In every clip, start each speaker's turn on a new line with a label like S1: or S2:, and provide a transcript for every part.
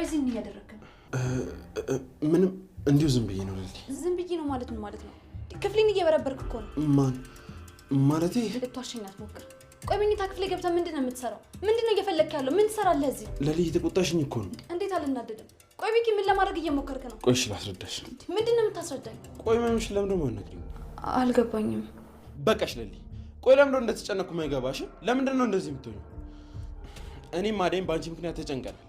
S1: ቆይ እዚህ ምን ያደረክ ነው?
S2: ምንም እንዲሁ ዝም ብዬ ነው ልልኝ።
S1: ዝም ብዬ ነው ማለት ምን ማለት ነው? ክፍሌን እየበረበርክ እኮ ነው።
S2: ማን ማለቴ?
S1: ልትዋሸኝ አትሞክር። ቆይ መኝታ ክፍሌ ገብተህ ምንድን ነው የምትሰራው? ምንድን ነው እየፈለግክ ያለው? ምን ትሰራለህ እዚህ?
S2: ለልይ የተቆጣሽኝ እኮ ነው።
S1: እንዴት አልናደድም? ቆይ ቤኪ ምን ለማድረግ እየሞከርክ ነው?
S2: ቆይ እሺ ላስረዳሽ።
S1: ምንድን ነው የምታስረዳኝ?
S2: ቆይ ማምሽ ለምን ነው የማትነግሪኝ?
S1: አልገባኝም።
S2: በቃሽ ለልይ። ቆይ ለምን ነው እንደተጨነኩ የማይገባሽ? ለምንድን ነው እንደዚህ የምትሆኚው? እኔም ማደይም በአንቺ ምክንያት ተጨንቀናል።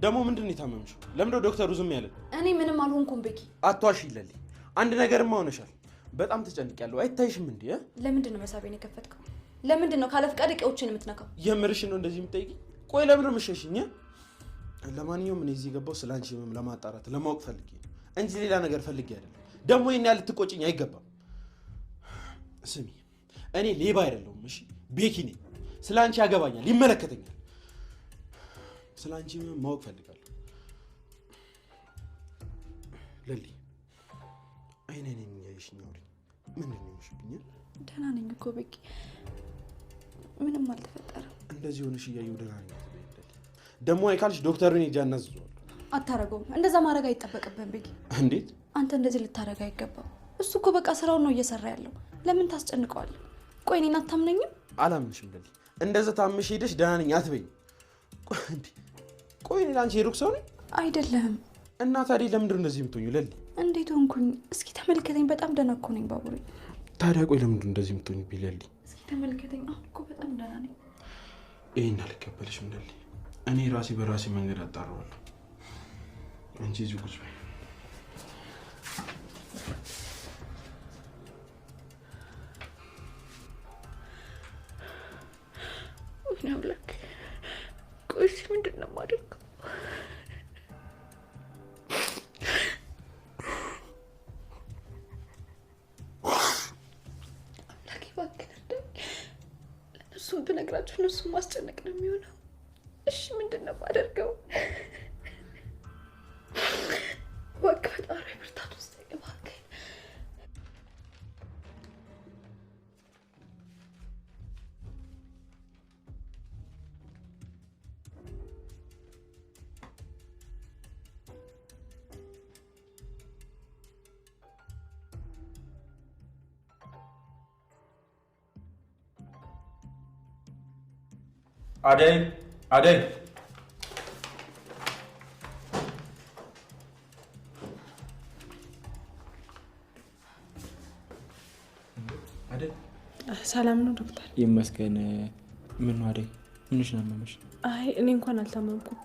S2: ደግሞ ምንድን ነው የታመምሽው? ለምን ነው ዶክተሩ ዝም ያለ?
S1: እኔ ምንም አልሆንኩም ቤኪ።
S2: አትዋሺ ለልይ። አንድ ነገርማ ሆነሻል። በጣም ተጨንቄያለሁ። አይታይሽም እንዴ?
S1: ለምንድን ነው መሳቤን የከፈትከው? ለምንድን ነው ካለ ፍቃድ እቄዎችን የምትነካው?
S2: የምርሽን ነው እንደዚህ የምትጠይቂኝ? ቆይ ለምን ነው የምትሸሽኝ? ለማንኛውም እኔ እዚህ ገባው ስላንቺ ህመም ለማጣራት ለማወቅ ፈልጌ ነው እንጂ ሌላ ነገር ፈልጌ አይደለም። ደግሞ ይሄን ያህል ልትቆጪኝ አይገባም። ስሚ እኔ ሌባ አይደለሁም። እሺ ቤኪ ነኝ። ስላንቺ ያገባኛል፣ ይመለከተኛል። ስላንቺ ህመም ማወቅ ፈልጋለሁ። ለሊ አይኔ ነኝ ያይሽኝ አውሪ። ምንድን ነው የምሽብኝ?
S1: ደህና ነኝ እኮ ቤኪ፣ ምንም አልተፈጠረም።
S2: እንደዚህ ሆነሽ እያየሁ ደህና ነኝ ትበይ። ደግሞ አይካልሽ ዶክተሩን ሄጄ አናዝዘዋለሁ።
S1: አታረገውም። እንደዛ ማድረግ አይጠበቅብህም ቤኪ።
S2: እንዴት?
S1: አንተ እንደዚህ ልታረጋ አይገባም። እሱ እኮ በቃ ስራውን ነው እየሰራ ያለው። ለምን ታስጨንቀዋለህ? ቆይ እኔን አታምነኝም?
S2: አላምንሽም ለሊ። እንደዛ ታምሽ ሄደሽ ደህና ነኝ አትበይኝ። ቆይ እኔ ላንቺ የሩቅ ሰው ነኝ?
S1: አይደለህም።
S2: እና ታዲያ ለምንድን ነው እንደዚህ የምትሆኚው ለሊ?
S1: እንዴት ሆንኩኝ? እስኪ ተመልከተኝ። በጣም ደህና እኮ ነኝ ባቡሬ።
S2: ታዲያ ቆይ ለምንድን ነው እንደዚህ የምትሆኚው ለሊ?
S1: እስኪ ተመልከተኝ። አሁን እኮ በጣም ደህና ነኝ።
S2: ይሄን አልቀበልሽም ለሊ። እኔ ራሴ በራሴ መንገድ አጣራዋለሁ። አንቺ እዚህ ቁጭ በይ።
S1: ምን አምላክ። ቆይ ምንድን ነው የማደርገው? አምላኬ እባክህ እርዳኝ። ለእነሱም ብነግራቸው እነሱም ማስጨነቅ ነው የሚሆነው። እሺ ምንድን ነው የማደርገው? እባክህ ፈጣሪ ብርታት ውስጥ እባክህ።
S2: አደይ አደይ አደይ
S3: ሰላም ነው ዶክተር?
S4: ይመስገን። ምን ነው አደይ? ምንሽ ነው ያመመሽ?
S3: አይ እኔ እንኳን አልታመምኩም።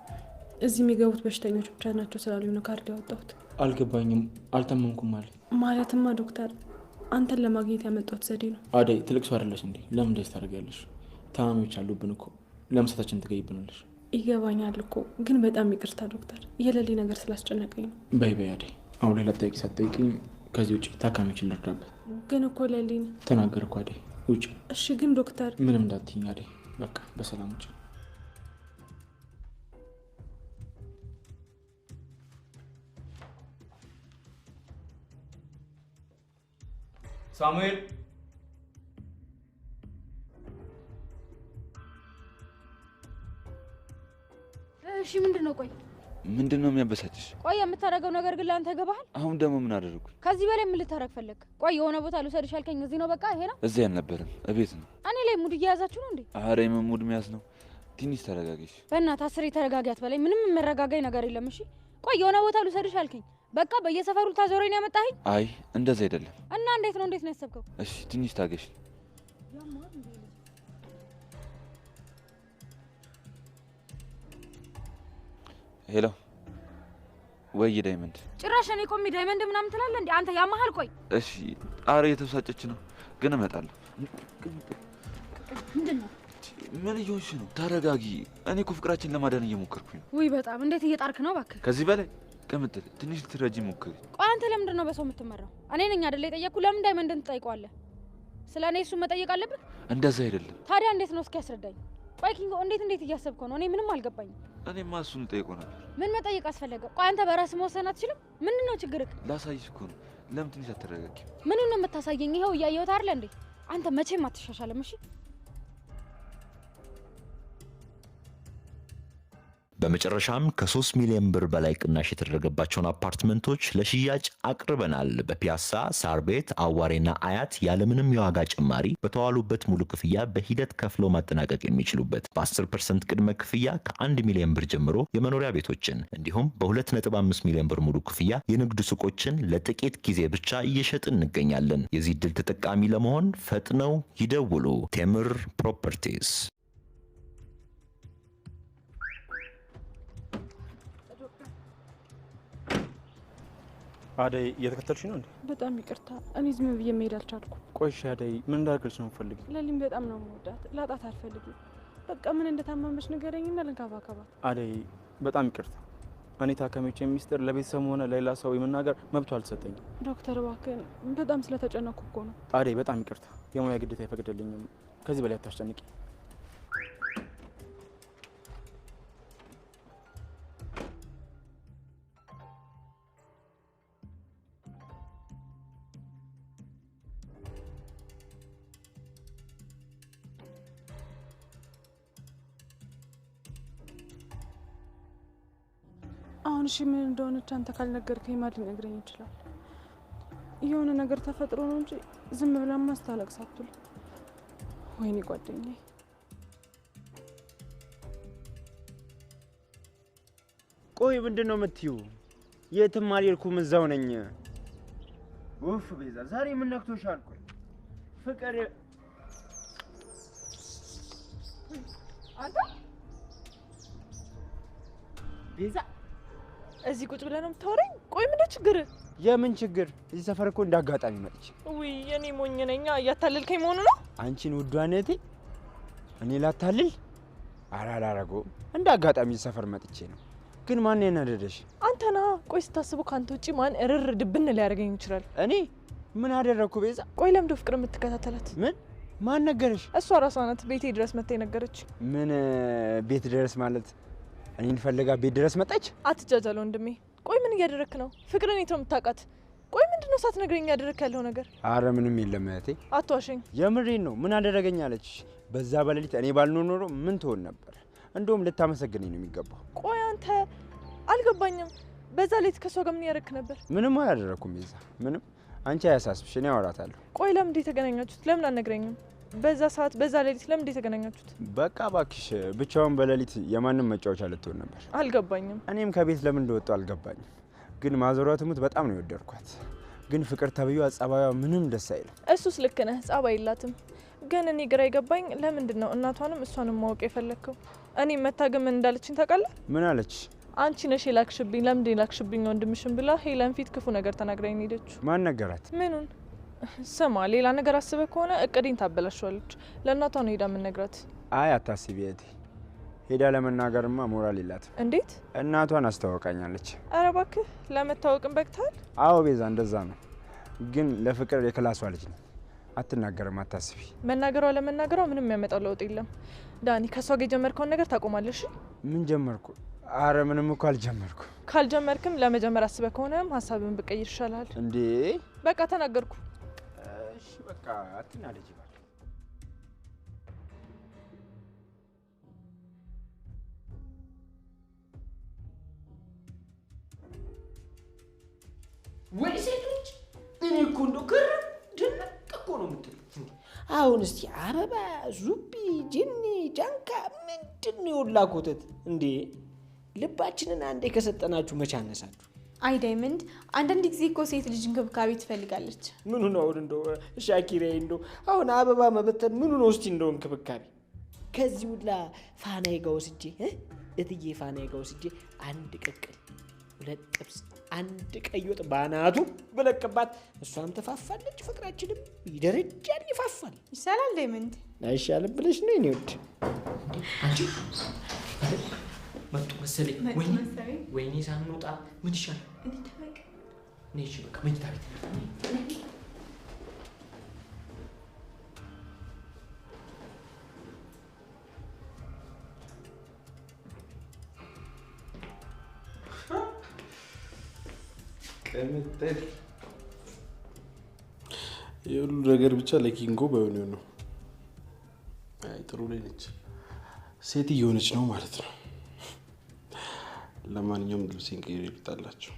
S3: እዚህ የሚገቡት በሽተኞች ብቻ ናቸው ስላሉኝ ነው ካርድ ያወጣሁት።
S4: አልገባኝም። አልታመምኩም ማለት
S3: ማለትማ ዶክተር አንተን ለማግኘት ያመጣሁት ዘዴ ነው።
S4: አደይ ትልቅ ሰው አይደለሽ እንዴ? ለምን እንደዚህ ታደርጊያለሽ? ታማሚዎች አሉብን እኮ። ለምሳታችን ትገይብናለሽ።
S3: ይገባኛል እኮ ግን በጣም ይቅርታ ዶክተር፣ የሌሊ ነገር ስላስጨነቀኝ ነው።
S4: በይ በይ አደይ፣ አሁን ሌላ ጠይቂ ሳትጠይቂኝ ከዚህ ውጭ ታካሚዎችን ልርዳበት።
S3: ግን እኮ ሌሊን
S4: ተናገርኩ አደይ፣ ውጭ።
S3: እሺ ግን ዶክተር
S4: ምንም እንዳትይኝ አደይ፣ በቃ በሰላም ውጭ።
S5: ሳሙኤል
S1: እሺ ምንድን ነው? ቆይ
S5: ምንድን ነው የሚያበሳጭሽ?
S1: ቆይ የምታደርገው ነገር ግን ለአንተ ገባሃል?
S5: አሁን ደግሞ ምን አደረኩ?
S1: ከዚህ በላይ ምን ልታረግ ፈለግ? ቆይ የሆነ ቦታ ልውሰድሽ አልከኝ። እዚህ ነው በቃ ይሄ ነው?
S5: እዚህ አልነበረም፣ እቤት ነው።
S1: እኔ ላይ ሙድ እየያዛችሁ ነው እንዴ?
S5: ኧረ የምን መያዝ ነው? ትንሽ ተረጋጊሽ።
S1: በእናትህ አስሬ ተረጋጊያት በላይ ምንም የሚያረጋጋኝ ነገር የለም። እሺ ቆይ የሆነ ቦታ ልውሰድሽ አልከኝ። በቃ በየሰፈሩ ታዞረኝ ያመጣኸኝ?
S5: አይ እንደዛ አይደለም።
S1: እና እንዴት ነው ያሰብከው?
S5: እሺ ትንሽ ታገሽ። ሄሎ ወይ ዳይመንድ።
S1: ጭራሽ እኔ ቆሜ ዳይመንድ ምናምን ትላለህ እንዴ አንተ? ያማሃል። ቆይ
S5: እሺ ኧረ የተበሳጨች ነው ግን እመጣለሁ።
S1: ምንድነው?
S5: ምን እየሆንሽ ነው? ተረጋጊ። እኔ እኮ ፍቅራችን ለማዳን እየሞከርኩኝ ነው።
S1: ውይ በጣም እንዴት እየጣርክ ነው? እባክህ
S5: ከዚህ በላይ ቅምጥል ትንሽ ልትረጂ ሞክሪ።
S1: ቆይ አንተ ለምንድን ነው በሰው የምትመራው? እኔ ነኝ አይደል የጠየቅኩህ? ለምን ዳይመንድን ትጠይቀዋለህ? ስለ እኔ እሱን መጠየቅ አለብህ?
S5: እንደዛ አይደለም።
S1: ታዲያ እንዴት ነው? እስኪ ያስረዳኝ። ቆይ ኪንጎ እንዴት እያሰብከው ነው? እኔ ምንም አልገባኝም።
S5: እኔማ እሱን ጠይቀው ነበር።
S1: ምን መጠየቅ አስፈለገ? ቆይ አንተ በራስህ መወሰን አትችልም? ምንድን ነው ችግርህ?
S5: ላሳይሽ እኮ ነው። ለምን ትንሽ አትረጋጊ?
S1: ምኑን ነው የምታሳየኝ? ይኸው እያየሁት አይደል እንዴ? አንተ መቼም አትሻሻልም። እሺ
S6: በመጨረሻም ከ3 ሚሊዮን ብር በላይ ቅናሽ የተደረገባቸውን አፓርትመንቶች ለሽያጭ አቅርበናል። በፒያሳ፣ ሳር ቤት፣ አዋሬና አያት ያለምንም የዋጋ ጭማሪ በተዋሉበት ሙሉ ክፍያ በሂደት ከፍለው ማጠናቀቅ የሚችሉበት በ10% ቅድመ ክፍያ ከ1 ሚሊዮን ብር ጀምሮ የመኖሪያ ቤቶችን እንዲሁም በ2.5 ሚሊዮን ብር ሙሉ ክፍያ የንግድ ሱቆችን ለጥቂት ጊዜ ብቻ እየሸጥን እንገኛለን። የዚህ ዕድል ተጠቃሚ ለመሆን ፈጥነው ይደውሉ። ቴምር ፕሮፐርቲስ።
S4: አደይ እየተከተልሽ ነው እንዴ?
S3: በጣም ይቅርታ፣ እኔ ዝም ብዬ መሄድ አልቻልኩም።
S4: ቆይሽ አደይ፣ ምን እንዳደርግልሽ ነው የምትፈልጊው?
S3: ለሊም በጣም ነው የምወዳት፣ ላጣት አልፈልግም። በቃ ምን እንደታመመች ንገረኝና ልንከባከባት።
S4: አደይ በጣም ይቅርታ፣ እኔ ታካሚዎች ሚስጥር ለቤተሰብ ሆነ ለሌላ ሰው የመናገር መብቱ አልሰጠኝም።
S3: ዶክተር እባክህን፣ በጣም ስለተጨነኩ እኮ ነው።
S4: አደይ በጣም ይቅርታ፣ የሙያ ግዴታ አይፈቅድልኝም። ከዚህ በላይ አታስጨንቂ።
S3: አሁን እሺ ምን እንደሆነች አንተ ካልነገርከኝ ማን ሊነግረኝ ይችላል? የሆነ ነገር ተፈጥሮ ነው እንጂ ዝም ብላ ማስታለቅስ አትል። ወይኔ ጓደኛዬ።
S7: ቆይ ምንድነው የምትይው? የትም አልሄድኩም እዛው ነኝ። ኡፍ ቤዛ ዛሬ ምን ነክቶሻል? ቆይ ፍቅር
S3: አንተ
S7: ቤዛ
S3: እዚህ ቁጭ ብለህ ነው የምታወራኝ? ቆይ ምን ችግር?
S7: የምን ችግር? እዚህ ሰፈር እኮ እንዳጋጣሚ መጥቼ።
S3: ውይ የኔ ሞኝ ነኝ። እያታለልከኝ መሆኑ ነው?
S7: አንቺን ውዷን እህቴ እኔ ላታልል አላላረገውም። እንዳጋጣሚ እዚህ ሰፈር መጥቼ ነው። ግን ማን ያናደደሽ?
S3: አንተ ነህ። ቆይ ስታስበው ካንተ ውጪ ማን እርር ድብን ሊያደርገኝ ይችላል?
S7: እኔ ምን አደረኩ ቤዛ?
S3: ቆይ ለምዶ ፍቅር የምትከታተላት
S7: ምን ማን ነገረሽ?
S3: እሷ ራሷ ናት ቤቴ ድረስ መጥታ የነገረች።
S7: ምን ቤት ድረስ ማለት እኔን ፈልጋ ቤት ድረስ መጣች?
S3: አትጃጃለ ወንድሜ። ቆይ ምን እያደረክ ነው? ፍቅርን የት ነው የምታውቃት? ቆይ ምንድነው ሳትነግረኝ ያደረክ ያለው ነገር?
S7: አረ ምንም የለም እህቴ።
S3: አትዋሸኝ።
S7: የምሬን ነው። ምን አደረገኝ አለች? በዛ በሌሊት እኔ ባልኖር ኖሮ ምን ትሆን ነበር? እንደውም ልታመሰግነኝ ነው የሚገባው።
S3: ቆይ አንተ አልገባኝም። በዛ ሌሊት ከሷ ጋር ምን ያደረክ ነበር?
S7: ምንም አላደረኩም ቤዛ፣ ምንም። አንቺ አያሳስብሽ፣ እኔ አወራታለሁ።
S3: ቆይ ለምን የተገናኛችሁት? ለምን አልነግረኝም? በዛ ሰዓት በዛ ሌሊት ለምን የተገናኛችሁት?
S7: በቃ እባክሽ፣ ብቻውን በሌሊት የማንም መጫወቻ ልትሆን ነበር።
S3: አልገባኝም።
S7: እኔም ከቤት ለምን እንደወጣሁ አልገባኝም። ግን ማዘሯ ትሙት በጣም ነው የወደድኳት። ግን ፍቅር ተብዬዋ ጸባይዋ ምንም ደስ አይልም።
S3: እሱስ ልክ ነህ፣ ጸባይ የላትም። ግን እኔ ግራ ይገባኝ፣ ለምንድን ነው እናቷንም እሷንም ማወቅ የፈለግከው? እኔ መታገም ምን እንዳለችኝ ታውቃለህ?
S7: ምን አለች?
S3: አንቺ ነሽ የላክሽብኝ፣ ለምንድን የላክሽብኝ ወንድምሽን ብላ ሄለን ፊት ክፉ ነገር ተናግራኝ ሄደች።
S7: ማን ነገራት?
S3: ምኑን? ስማ፣ ሌላ ነገር አስበህ ከሆነ እቅዴን ታበላሽዋለች። ለእናቷ ነው ሄዳ የምነግራት።
S7: አይ አታስቢ እህቴ፣ ሄዳ ለመናገርማ ሞራል የላትም።
S3: እንዴት?
S7: እናቷን አስተዋውቃኛለች።
S3: ኧረ እባክህ፣ ለመታወቅም በቅተሃል?
S7: አዎ ቤዛ፣ እንደዛ ነው። ግን ለፍቅር የክላሷ ልጅ ነው፣ አትናገርም፣ አታስቢ።
S3: መናገሯ ለመናገሯ ምንም የሚያመጣው ለውጥ የለም። ዳኒ፣ ከሷ ጋር የጀመርከውን ነገር ታቆማለሽ።
S7: ምን ጀመርኩ? አረ ምንም እኮ አልጀመርኩ።
S3: ካልጀመርክም ለመጀመር አስበህ ከሆነም ሀሳብን ብቀይር ይሻላል።
S7: እንዴ
S3: በቃ ተናገርኩ።
S7: እሺ በቃ አትናደጂ።
S8: ወይ ሴቶች፣ እኔ እኮ እንደው ግርም ድንቅ እኮ ነው የምትሉት። አሁን እስቲ አበባ፣ ዙቢ፣ ጅኒ፣ ጃንካ ምንድን ነው የወላ ኮተት እንዴ? ልባችንን አንዴ ከሰጠናችሁ መቼ አነሳችሁ?
S1: አይ ዳይመንድ፣ አንዳንድ ጊዜ እኮ ሴት ልጅ እንክብካቤ ትፈልጋለች።
S8: ምኑ ነው አሁን እንደው ሻኪራዬ፣ እንደው አሁን አበባ መበተን ምኑ ነው እስቲ እንደው እንክብካቤ? ከዚህ ሁላ ፋናዬ ጋር ወስጄ እትዬ ፋናዬ ጋር ወስጄ አንድ ቅቅል፣ ሁለት ጥብስ፣ አንድ ቀይ ወጥ ባናቱ ብለቅባት እሷም ትፋፋለች፣ ፍቅራችንም ይደረጃል፣ ይፋፋል።
S1: ይሻላል ዳይመንድ።
S8: አይሻልም ብለሽ ነው የኔ ውድ? አንቺ መጡ መሰለኝ። ወይኔ ሳንወጣ ምን ይሻላል? እሺ በቃ መኝታ ቤት
S2: ቀምጠል። የሁሉ ነገር ብቻ ለኪንጎ ባይሆን ነው። አይ ጥሩ ላይ ነች፣ ሴት እየሆነች ነው ማለት ነው። ለማንኛውም ልብሴን ቀይሬ ልውጣላችሁ።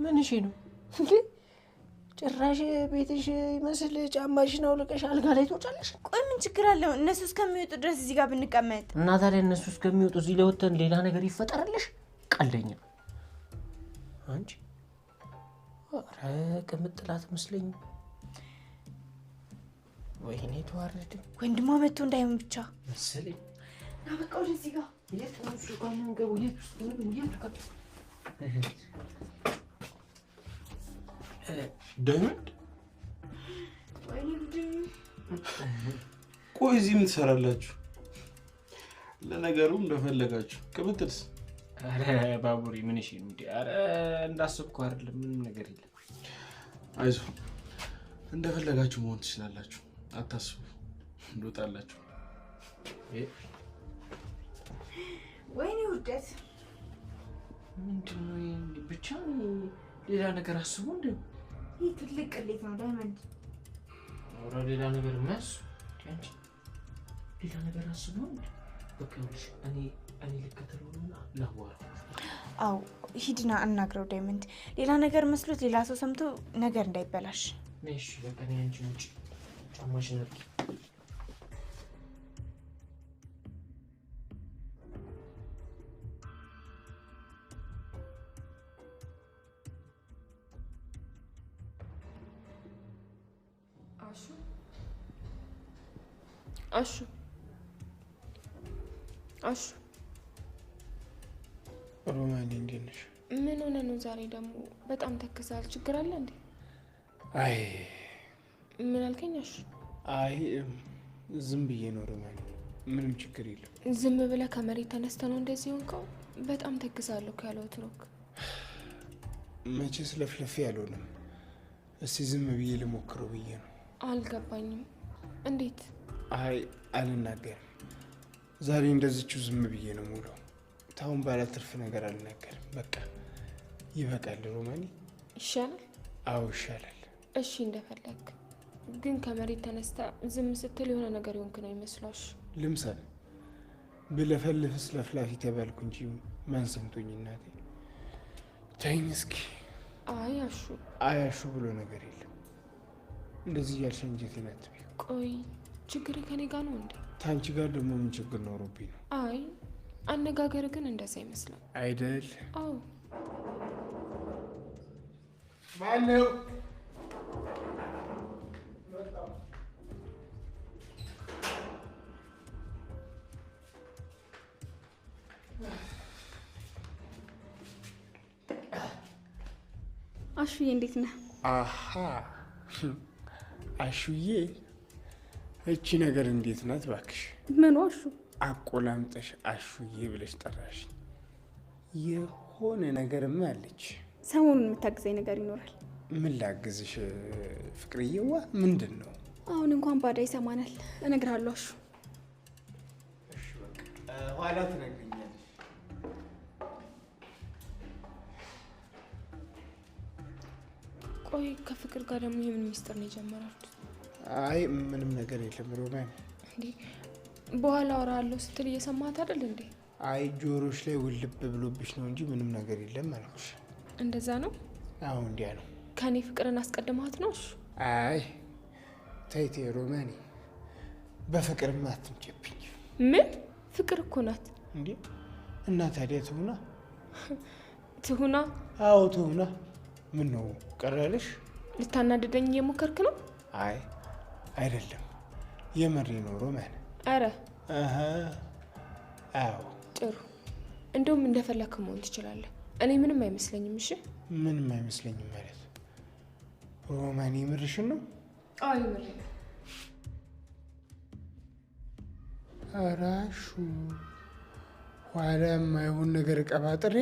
S8: ምን እሺ ነው እንዴ? ጭራሽ ቤትሽ ይመስል ጫማሽን አውልቀሽ አልጋ ላይ ትወጫለሽ?
S1: ቆይ ምን ችግር አለው? እነሱ እስከሚወጡ ድረስ እዚህ ጋር ብንቀመጥ።
S8: እና ታዲያ እነሱ እስከሚወጡ እዚህ ላይ ወተን ሌላ ነገር ይፈጠራልሽ? ቀልደኛ አንቺ። ኧረ ቅምጥላት መስለኝ። ወይኔ ተዋረደ።
S1: ወንድሟ መጥቶ እንዳይሆን ብቻ
S8: መሰለኝ።
S1: ና በቃ ወደዚህ ጋር።
S8: የት ነው እሱ ጋር መንገቡ? የት ውስጥ ነው? የት ጋር?
S2: ዳይመንድ፣
S1: ወይኔ ጉዴ!
S2: ቆይ እዚህ ምን ትሰራላችሁ? ለነገሩ እንደፈለጋችሁ። ቅምጥልስ?
S8: አረ ባቡሪ ምን እሺ ነው እንዴ? አረ እንዳሰብኩ አይደለም፣ ምንም ነገር የለም።
S2: አይዞህ፣ እንደፈለጋችሁ መሆን ትችላላችሁ። አታስቡ፣ እንወጣላችሁ።
S1: ወይኔ ውርደት!
S8: ምንድነው ይሄ? ብቻ ሌላ ነገር አስቡ እንዴ?
S1: ይህ ትልቅ ቅሌት ነው ዳይመንድ።
S8: ኧረ ሌላ ነገር ማስ አንቺ ሌላ ነገር አስቡ እንዴ? በቃ እኔ ልከተለውና ላዋራ።
S1: አው ሂድና አናግረው ዳይመንድ። ሌላ ነገር መስሎት ሌላ ሰው ሰምቶ ነገር እንዳይበላሽ።
S8: እሺ በቃ እኔ አንቺ ውጪ ጫማሽን አድርጊ።
S9: አሹ
S7: ሮማን እንዴት ነሽ?
S9: ምን ሆነ ነው ዛሬ ደግሞ በጣም ተክሳል? ችግር አለ እንዴ?
S7: አይ
S9: ምን አልከኝ? አሹ
S7: አይ ዝም ብዬ ነው ሮማን፣ ምንም ችግር የለም።
S9: ዝም ብለህ ከመሬት ተነስተ ነው እንደዚህ ሆንከው? በጣም ተክሳለሁ ያለው ትሮክ።
S7: መቼ ስለፍለፊ ያልሆነም። እስቲ ዝም ብዬ ልሞክረው ብዬ ነው።
S9: አልገባኝም። እንዴት?
S7: አይ አልናገርም። ዛሬ እንደዚችው ዝም ብዬ ነው ሙሉ። ታውን ባለ ትርፍ ነገር አልናገርም። በቃ ይበቃል ሮማኒ።
S9: ይሻላል?
S7: አዎ ይሻላል።
S9: እሺ እንደፈለግ። ግን ከመሬት ተነስታ ዝም ስትል የሆነ ነገር ይሆንክ ነው ይመስላሽ?
S7: ልምሰል ብለፈልፍስ ለፍላፊ ተባልኩ እንጂ ማን ሰምቶኝ እናቴ። ተይኝ እስኪ።
S9: አይ አሹ
S7: አያሹ ብሎ ነገር የለም። እንደዚህ እያልሽ እንጀቴን አትበይ።
S9: ቆይ ችግር ከኔ ጋር ነው እንዴ?
S7: ታንቺ ጋር ደግሞ ምን ችግር ኖሮብኝ ነው?
S9: አይ አነጋገር ግን እንደዛ ይመስላል
S7: አይደል?
S9: አዎ።
S7: ማነው?
S1: አሹዬ እንዴት ነህ?
S7: አሃ አሹዬ፣ እቺ ነገር እንዴት ናት ባክሽ?
S1: ምን አሹ?
S7: አቆላምጠሽ አሹዬ ብለሽ ጠራሽ። የሆነ ነገርማ አለች።
S1: ሰሞኑን የምታግዘኝ ነገር ይኖራል።
S7: ምን ላግዝሽ ፍቅርዬዋ? ምንድን ነው?
S1: አሁን እንኳን ባዳ ይሰማናል። እነግርሃለሁ አሹ።
S7: ኋላ ትነግሪኛለሽ።
S9: ቆይ ከፍቅር ጋር ደግሞ የምን ሚስጥር ነው የጀመራችሁት?
S7: አይ ምንም ነገር የለም ሮማን።
S9: እንዴ በኋላ አወራለሁ ስትል እየሰማት አይደል እንዴ?
S7: አይ ጆሮሽ ላይ ውልብ ብሎብሽ ነው እንጂ ምንም ነገር የለም አልኩሽ።
S9: እንደዛ ነው?
S7: አዎ እንዲያ ነው።
S9: ከኔ ፍቅርን አስቀድማት ነው? እሺ
S7: አይ ተይቴ ሮማኔ፣ በፍቅርማ አትምጪብኝ።
S9: ምን? ፍቅር እኮ ናት
S7: እንዴ! እና ታዲያ ትሁና
S9: ትሁና?
S7: አዎ ትሁና። ምን ነው ቀረልሽ?
S9: ልታናደደኝ እየሞከርክ ነው?
S7: አይ አይደለም፣ የመሬ ነው ሮማን።
S9: አረ
S7: አዎ
S9: ጥሩ። እንደውም እንደፈለክ መሆን ትችላለህ። እኔ ምንም አይመስለኝም። እሺ
S7: ምንም አይመስለኝም ማለት ሮማን? የምርሽን ነው?
S9: አዎ የምሬን ነው።
S7: አራሹ ኋላ የማይሆን ነገር ቀባጥሬ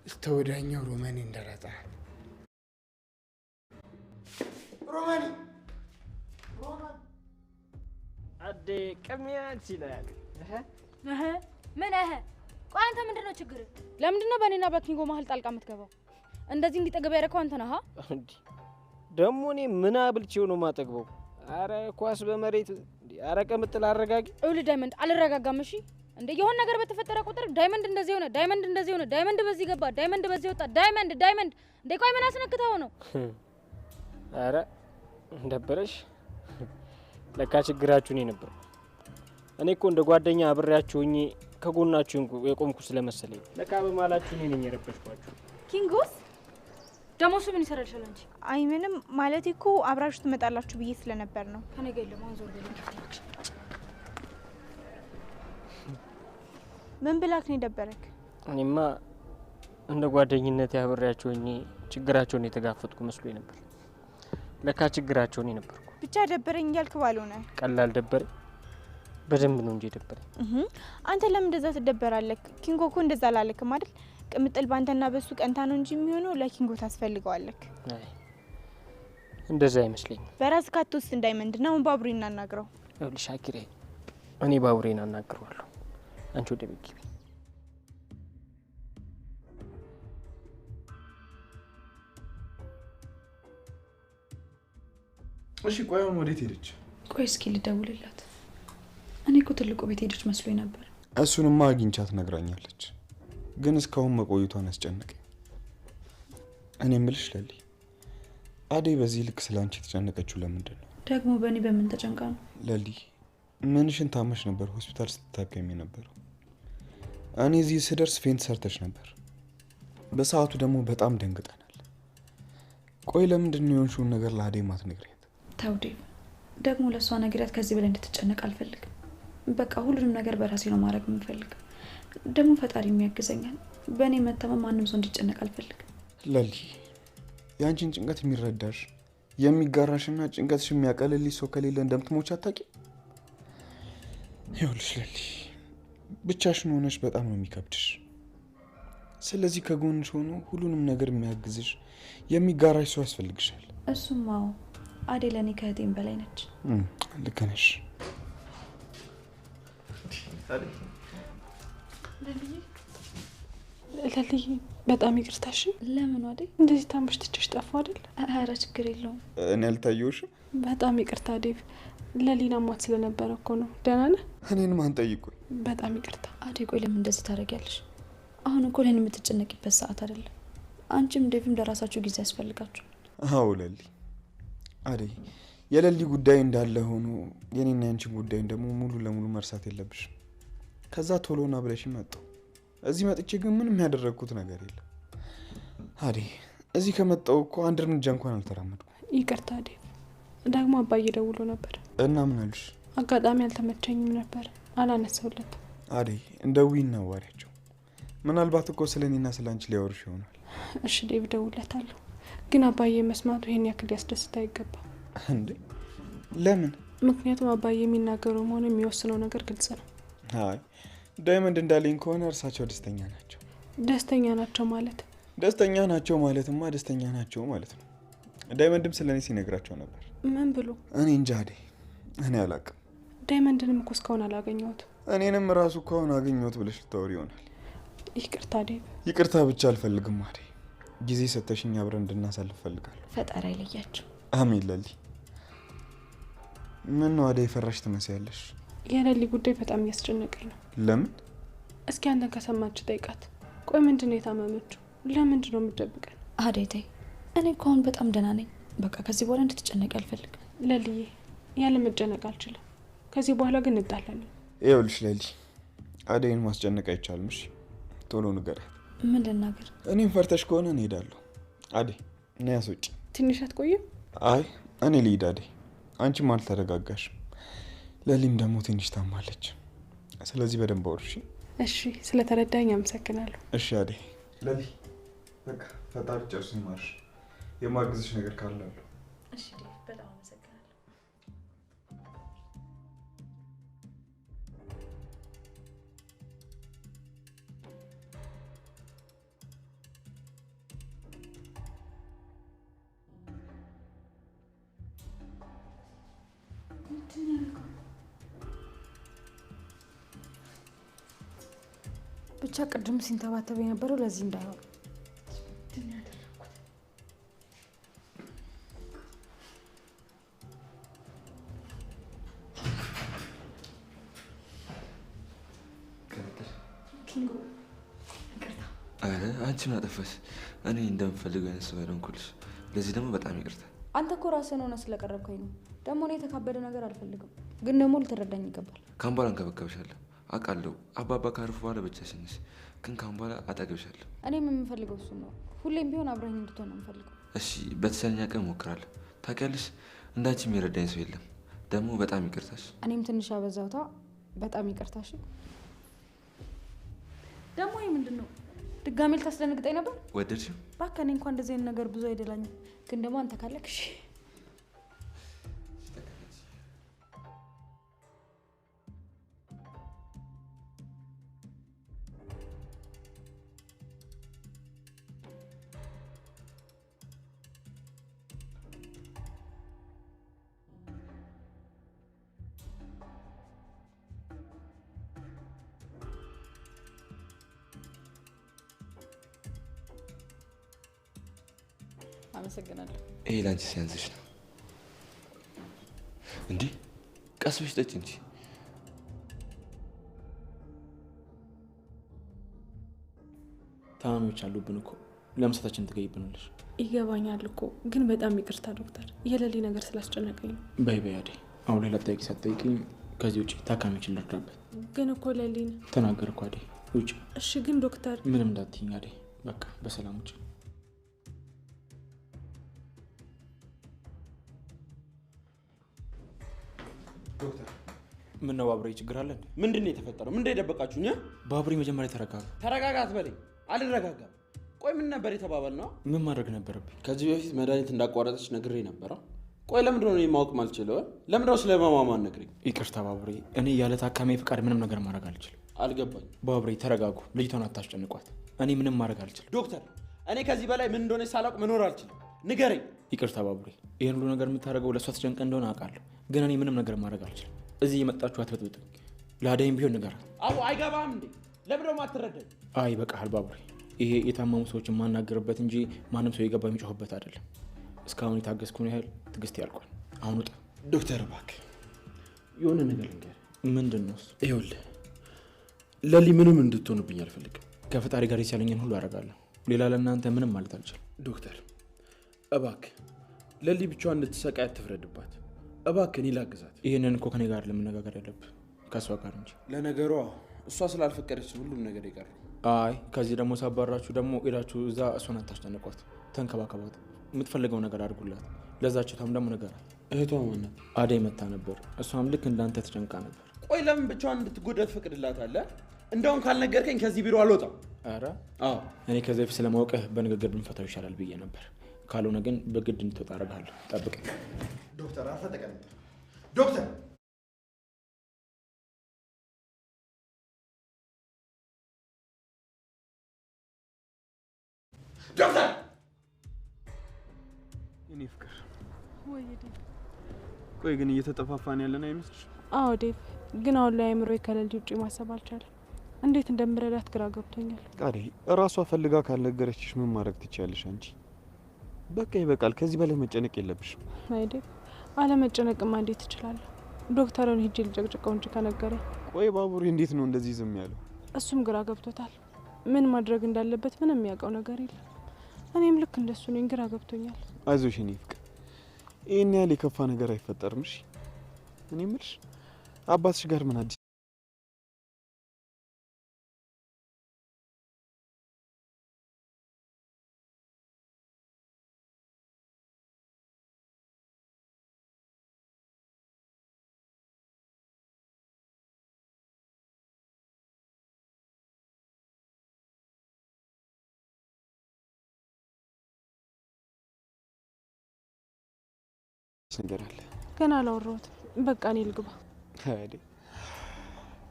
S7: እስከ ወዲያኛው ሮማን እንዳላጣ ሮማኒ
S8: አዴ ቀሚያት ይላል።
S10: ምን ቆይ አንተ ምንድነው ችግር?
S3: ለምንድነው በእኔና በኪንጎ መሀል ጣልቃ የምትገባው? እንደዚህ እንዲጠገብ ያደረከው አንተ ነህ።
S8: እንዴ ደግሞ እኔ ምን አብልቼው ነው ማጠግበው? አረ ኳስ በመሬት አረ ቀምጥል አረጋጊ።
S3: ዳይመንድ አልረጋጋም። እሺ እንደ የሆነ ነገር በተፈጠረ ቁጥር ዳይመንድ እንደዚህ ሆነ፣ ዳይመንድ እንደዚህ ሆነ፣ ዳይመንድ በዚህ ገባ፣ ዳይመንድ በዚህ ወጣ፣ ዳይመንድ እንደ ቆይ ምን አስነክተው ነው?
S8: አረ እንደበረሽ ለካ ችግራችሁ ነው ነበር። እኔ እኮ እንደ ጓደኛ አብሬያችሁ ሆኜ ከጎናችሁ የቆምኩ ስለመሰለኝ ለካ በማላችሁ እኔ ነኝ የረበሽኳችሁ።
S10: ኪንጎስ
S3: ደግሞ እሱ ምን ይሰራልሻል አንቺ?
S11: አይ ምንም ማለት እኮ አብራችሁ ትመጣላችሁ ብዬ ስለነበር ነው።
S3: ከኔ ጋር የለም አንዞር ብለኝ።
S11: ምን ብላክ ነው የደበረክ?
S8: እኔማ እንደ ጓደኝነት አብሬያችሁ ሆኜ ችግራቸውን የተጋፈጥኩ መስሎኝ ነበር። ለካ ችግራቸውን ነበርኩ።
S11: ብቻ ደበረኝ እያልክ ባልሆነ
S8: ቀላል ደበረኝ። በደንብ ነው እንጂ ደበረኝ።
S11: አንተ ለምን እንደዛ ትደበራለህ? ኪንጎ እኮ እንደዛ አላለክም አይደል? ቅምጥል ባንተና በሱ ቀንታ ነው እንጂ የሚሆነው ለኪንጎ ታስፈልገዋለህ።
S8: አይ እንደዛ አይመስለኝም።
S11: በራስ ካትውስ እንዳይመንድ ነው ባቡሬ እናናግረው።
S8: ይኸውልሽ አኪሬ፣ እኔ ባቡሬን አናግረዋለሁ። አንቺ ወደ ቤት ግቢ።
S2: እሺ ቆይ አሁን ወዴት ሄደች?
S1: ቆይ እስኪ ልደውልላት። እኔ እኮ ትልቁ ቤት ሄደች መስሎኝ ነበር።
S7: እሱንማ አግኝቻት ነግራኛለች፣ ግን እስካሁን መቆየቷን አስጨነቀኝ። እኔ እምልሽ ለሊ፣ አደይ በዚህ ልክ ስላንቺ የተጨነቀችው ለምንድን ነው?
S1: ደግሞ በእኔ በምን ተጨንቃ ነው?
S7: ለሊ ምንሽን ታመሽ ነበር ሆስፒታል ስትታከሚ ነበረው? እኔ እዚህ ስደርስ ፌንት ሰርተሽ ነበር። በሰዓቱ ደግሞ በጣም ደንግጠናል። ቆይ ለምንድን ነው የሆንሽውን ነገር ለአደይ ማትነግሪያት?
S1: ተው ዴቭ፣ ደግሞ ለእሷ ነግሪያት ከዚህ በላይ እንድትጨነቅ አልፈልግም። በቃ ሁሉንም ነገር በራሴ ነው ማድረግ የምፈልገው። ደግሞ ፈጣሪ የሚያግዘኛል። በእኔ መተማመን ማንም ሰው እንዲጨነቅ አልፈልግም።
S7: ለሊ የአንቺን ጭንቀት የሚረዳሽ የሚጋራሽና ጭንቀትሽ የሚያቀልልሽ ሰው ከሌለ እንደምትሞች አታውቂም? ይኸውልሽ ለሊ ብቻሽን ሆነሽ በጣም ነው የሚከብድሽ። ስለዚህ ከጎንሽ ሆኖ ሁሉንም ነገር የሚያግዝሽ የሚጋራሽ ሰው ያስፈልግሻል።
S1: እሱም አዎ፣ አደይ ለእኔ ከእህቴም በላይ ነች።
S7: ልክ ነሽ።
S3: ለልዬ በጣም ይቅርታሽ።
S1: ለምን አደይ?
S3: እንደዚህ ታመሽ ትችሽ ጠፋ አይደል?
S1: ኧረ ችግር የለውም።
S7: እኔ አልታየሁሽም?
S3: በጣም ይቅርታ ዴቭ፣ ለሊና ማት ስለነበረ እኮ ነው። ደህና ነህ?
S7: እኔን ማን ጠይቁኝ?
S3: በጣም ይቅርታ
S1: አደይ። ቆይ ለምን እንደዚህ ታደርጊያለሽ? አሁን እኮ ለኔ የምትጨነቂበት ሰዓት አይደለም። አንቺም ዴቭም ለራሳችሁ ጊዜ ያስፈልጋችሁ።
S7: አዎ ለሊ፣ አደይ የለሊ ጉዳይ እንዳለ ሆኖ የኔና ያንቺን ጉዳይ ደግሞ ሙሉ ለሙሉ መርሳት የለብሽም። ከዛ ቶሎና ብለሽ መጣሁ። እዚህ መጥቼ ግን ምንም ያደረግኩት ነገር የለም። አደይ እዚህ ከመጣሁ እኮ አንድ እርምጃ እንኳን አልተራመድኩም።
S3: ይቅርታ ዴቭ። ደግሞ አባዬ ደውሎ ነበር
S7: እና ምን አሉሽ?
S3: አጋጣሚ አልተመቸኝም ነበር አላነሳውለትም።
S7: አደይ እንደውይና አዋሪያቸው። ምናልባት እኮ ስለ እኔና ስለ አንቺ ሊያወሩሽ ይሆናል።
S3: እሺ ዴቭ እደውልለታለሁ። ግን አባዬ መስማቱ ይሄን ያክል ሊያስደስት አይገባም።
S7: እንዴ ለምን?
S3: ምክንያቱም አባዬ የሚናገረው ሆነ የሚወስነው ነገር ግልጽ ነው።
S7: አይ ዳይመንድ እንዳለኝ ከሆነ እርሳቸው ደስተኛ ናቸው።
S3: ደስተኛ ናቸው ማለት?
S7: ደስተኛ ናቸው ማለትማ ደስተኛ ናቸው ማለት ነው። ዳይመንድም ስለ እኔ ሲነግራቸው ነበር።
S3: ምን ብሎ?
S7: እኔ እንጃ አደይ፣ እኔ አላቅም።
S3: ዳይመንድንም እኮ እስካሁን አላገኘሁት።
S7: እኔንም ራሱ ከሆነ አገኘሁት ብለሽ ልታወሪ ይሆናል።
S3: ይቅርታ ዴቭ።
S7: ይቅርታ ብቻ አልፈልግም አደይ፣ ጊዜ ሰተሽኝ አብረን እንድናሳልፍ ፈልጋለሁ።
S1: ፈጣሪ አይለያቸው።
S7: አሜን። ለሊ ምን ነው አደይ ፈራሽ ትመስያለሽ?
S3: የለሊ ጉዳይ በጣም እያስጨነቀኝ ነው።
S7: ለምን?
S3: እስኪ አንተን ከሰማች ጠይቃት። ቆይ ምንድን ነው የታመመችው? ለምንድን ነው የምትደብቀን?
S1: አደይ ተይ፣ እኔ እኮ አሁን በጣም ደህና ነኝ። በቃ ከዚህ በኋላ እንድትጨነቂ አልፈልግም።
S3: ለልዬ ያለ መጨነቅ አልችልም። ከዚህ በኋላ ግን እንጣላለን።
S7: ይኸውልሽ ለሊ፣ አደይን ማስጨነቅ አይቻልም። እሺ ቶሎ ንገሪያት።
S1: ምን ልናገር?
S7: እኔም ፈርተሽ ከሆነ እንሄዳለሁ። አደይ ነይ አስወጪ።
S3: ትንሽ አትቆይም?
S7: አይ እኔ ልሂድ አደይ፣ አንቺም አልተረጋጋሽም። ለሊም ደግሞ ትንሽ ታማለች። ስለዚህ በደንብ አውርሺ።
S3: እሺ ስለተረዳኝ አመሰግናለሁ።
S7: እሺ አደይ። ለሊ በቃ ፈጣሪ ጨርሶ ይማርሽ። የማግዝሽ ነገር ካላለሁ።
S1: እሺ በጣም አመሰግናለሁ።
S3: ብቻ ቅድም ሲንተባተብ የነበረው ለዚህ እንዳይሆን
S5: አንቺ ምን አጠፋሽ? እኔ እንደምፈልገው አይነት ሰው አይደንኩልሽ። ለዚህ ደግሞ በጣም ይቅርታ።
S1: አንተ እኮ ራስህን ሆነ ስለቀረብከኝ ነው። ደግሞ እኔ የተካበደ ነገር አልፈልግም፣ ግን ደግሞ ልትረዳኝ ይገባል።
S5: ካሁን በኋላ እንከበከብሻለሁ አውቃለሁ። አባባ ካረፉ በኋላ ብቻሽን ነሽ፣ ግን ካሁን በኋላ አጠገብሻለሁ።
S1: እኔም የምፈልገው እሱን ነው። ሁሌም ቢሆን አብረኸኝ እንድትሆን ነው የምፈልገው።
S5: እሺ፣ በተቻለኝ አቅም እሞክራለሁ። ታውቂያለሽ፣ እንዳንቺ የሚረዳኝ ሰው የለም። ደግሞ በጣም ይቅርታሽ።
S1: እኔም ትንሽ አበዛውታ። በጣም ይቅርታሽ። ደግሞ ይህ ምንድን ነው? ድጋሜ ልታስደነግጠኝ ነበር?
S5: ወደድሽው?
S1: እባክህ እኔ እንኳን እንደዚህ አይነት ነገር ብዙ አይደላኝም፣ ግን ደግሞ አንተ ካለክ እሺ። አመሰግናለሁ።
S5: ይሄ ላንቺ ሲያንስሽ ነው። እንዲህ ቀስ ብለሽ ጠጪ እንጂ።
S4: ታማሚዎች አሉብን እኮ ለምሳታችን ትገይብናለሽ።
S3: ይገባኛል እኮ ግን በጣም ይቅርታ ዶክተር፣ የሌሊ ነገር ስላስጨነቀኝ ነው።
S4: በይ በይ አደይ፣ አሁን ሌላ ጥያቄ ሳትጠይቂኝ ከዚህ ውጭ ታካሚዎችን ልርዳበት።
S3: ግን እኮ ሌሊን
S4: ተናገር እኮ አደይ፣ ውጭ።
S3: እሺ ግን ዶክተር
S4: ምንም እንዳትይኝ አደይ፣ በቃ በሰላም ውጭ።
S2: ዶክተር
S4: ምን ነው ባቡሬ፣ ችግር አለ እንዴ?
S2: ምንድን ነው የተፈጠረው? ምንድን ነው የደበቃችሁኝ?
S4: ባቡሬ መጀመሪያ ተረጋጋ።
S2: ተረጋጋ አትበለኝ። አልረጋጋም። ቆይ ምን ነበር የተባባልነው?
S4: ምን ማድረግ ነበረብኝ?
S2: ከዚህ በፊት መድኃኒት እንዳቋረጠች ነግሬ ነበረ። ቆይ ለምንድን ነው ማወቅ ማልችለው? ለምንድን ነው ስለማማማን ነግሬኝ?
S4: ይቅርታ ባቡሬ፣ እኔ ያለ ታካሚ ፍቃድ ምንም ነገር ማድረግ አልችልም።
S2: አልገባኝ።
S4: ባቡሬ ተረጋጉ፣ ልጅቷን አታስጨንቋት። እኔ ምንም ማድረግ አልችልም።
S2: ዶክተር፣ እኔ ከዚህ በላይ ምን እንደሆነ ሳላውቅ መኖር አልችልም። ንገረኝ።
S4: ይቅርታ ባቡሬ፣ ይህን ሁሉ ነገር የምታደርገው ለእሷ ተጨንቀ እንደሆነ አውቃለሁ፣ ግን እኔ ምንም ነገር ማድረግ አልችልም። እዚህ የመጣችሁ አትበጥብጡኝ። ለአደይም ቢሆን ንገራት።
S2: አዎ አይገባም እንዴ? ለምን ደግሞ አትረዳኝ?
S4: አይ በቃል ባቡሬ፣ ይሄ የታመሙ ሰዎች የማናገርበት እንጂ ማንም ሰው የገባ የሚጮህበት አይደለም። እስካሁን የታገስኩን ያህል ትዕግስት ያልቋል። አሁን ውጣ።
S2: ዶክተር እባክህ የሆነ ነገር ልንገርህ።
S4: ምንድን ነው?
S2: ይኸውልህ ለሊ ምንም እንድትሆንብኝ አልፈልግም።
S4: ከፈጣሪ ጋር የቻለኝን ሁሉ አደርጋለሁ። ሌላ ለእናንተ ምንም ማለት አልችልም።
S2: ዶክተር እባክህ ለሊ ብቻዋን እንድትሰቃይ አትፍረድባት። እባክህ እኔ ላግዛት።
S4: ይህንን እኮ ከኔ ጋር ለመነጋገር ያለብህ ከእሷ ጋር እንጂ።
S2: ለነገሯ እሷ ስላልፈቀደች ሁሉም ነገር የቀረው።
S4: አይ ከዚህ ደግሞ ሳባራችሁ ደግሞ ሄዳችሁ እዛ እሷን አታስጨንቋት። ተንከባከባት። የምትፈልገው ነገር አድርጉላት። ለዛችታም ደግሞ ነገራት።
S2: እህቷ ማናት?
S4: አደይ መታ ነበር። እሷም ልክ እንዳንተ ተጨንቃ ነበር።
S2: ቆይ ለምን ብቻዋን እንድትጎዳ ትፈቅድላታለህ? እንደውም ካልነገርከኝ ከዚህ ቢሮ አልወጣም።
S4: ኧረ አዎ፣ እኔ ከዚህ በፊት ስለማውቅህ በንግግር ብንፈታው ይሻላል ብዬ ነበር። ካልሆነ ግን በግድ እንድትወጣ አደርግሃለሁ። ጠብቀኝ።
S2: ዶክተር አርፈህ ተቀመጥ። ዶክተር ዶክተር
S7: እኔ ፍቅር ቆይ ግን እየተጠፋፋን ያለን አይመስልሽ?
S3: አዎ ዴቭ፣ ግን አሁን ላይ አእምሮዬ ከሌሊ ውጭ ማሰብ አልቻለም። እንዴት እንደምረዳት ግራ ገብቶኛል።
S7: ቃዴ እራሷ ፈልጋ ካልነገረችሽ ምን ማድረግ ትችያለሽ አንቺ? በቃ ይበቃል። ከዚህ በላይ መጨነቅ የለብሽም።
S3: አይ ዴቭ፣ አለመጨነቅማ እንዴት እችላለሁ? ዶክተርን ሂጅ ልጨቅጭቀው እንጂ ከነገረኝ።
S7: ቆይ ባቡሬ እንዴት ነው እንደዚህ ዝም ያለው?
S3: እሱም ግራ ገብቶታል። ምን ማድረግ እንዳለበት ምንም የሚያውቀው ነገር የለም። እኔም ልክ እንደሱ ነኝ፣ ግራ ገብቶኛል።
S7: አይዞሽ እኔ ፍቅር፣ ይህን ያህል የከፋ ነገር አይፈጠርም። እሺ እኔ የምልሽ አባትሽ ጋር ምን አዲስ ነገር አለ?
S3: ገና አላወራሁትም። በቃ እኔ ልግባ።
S7: አይዴ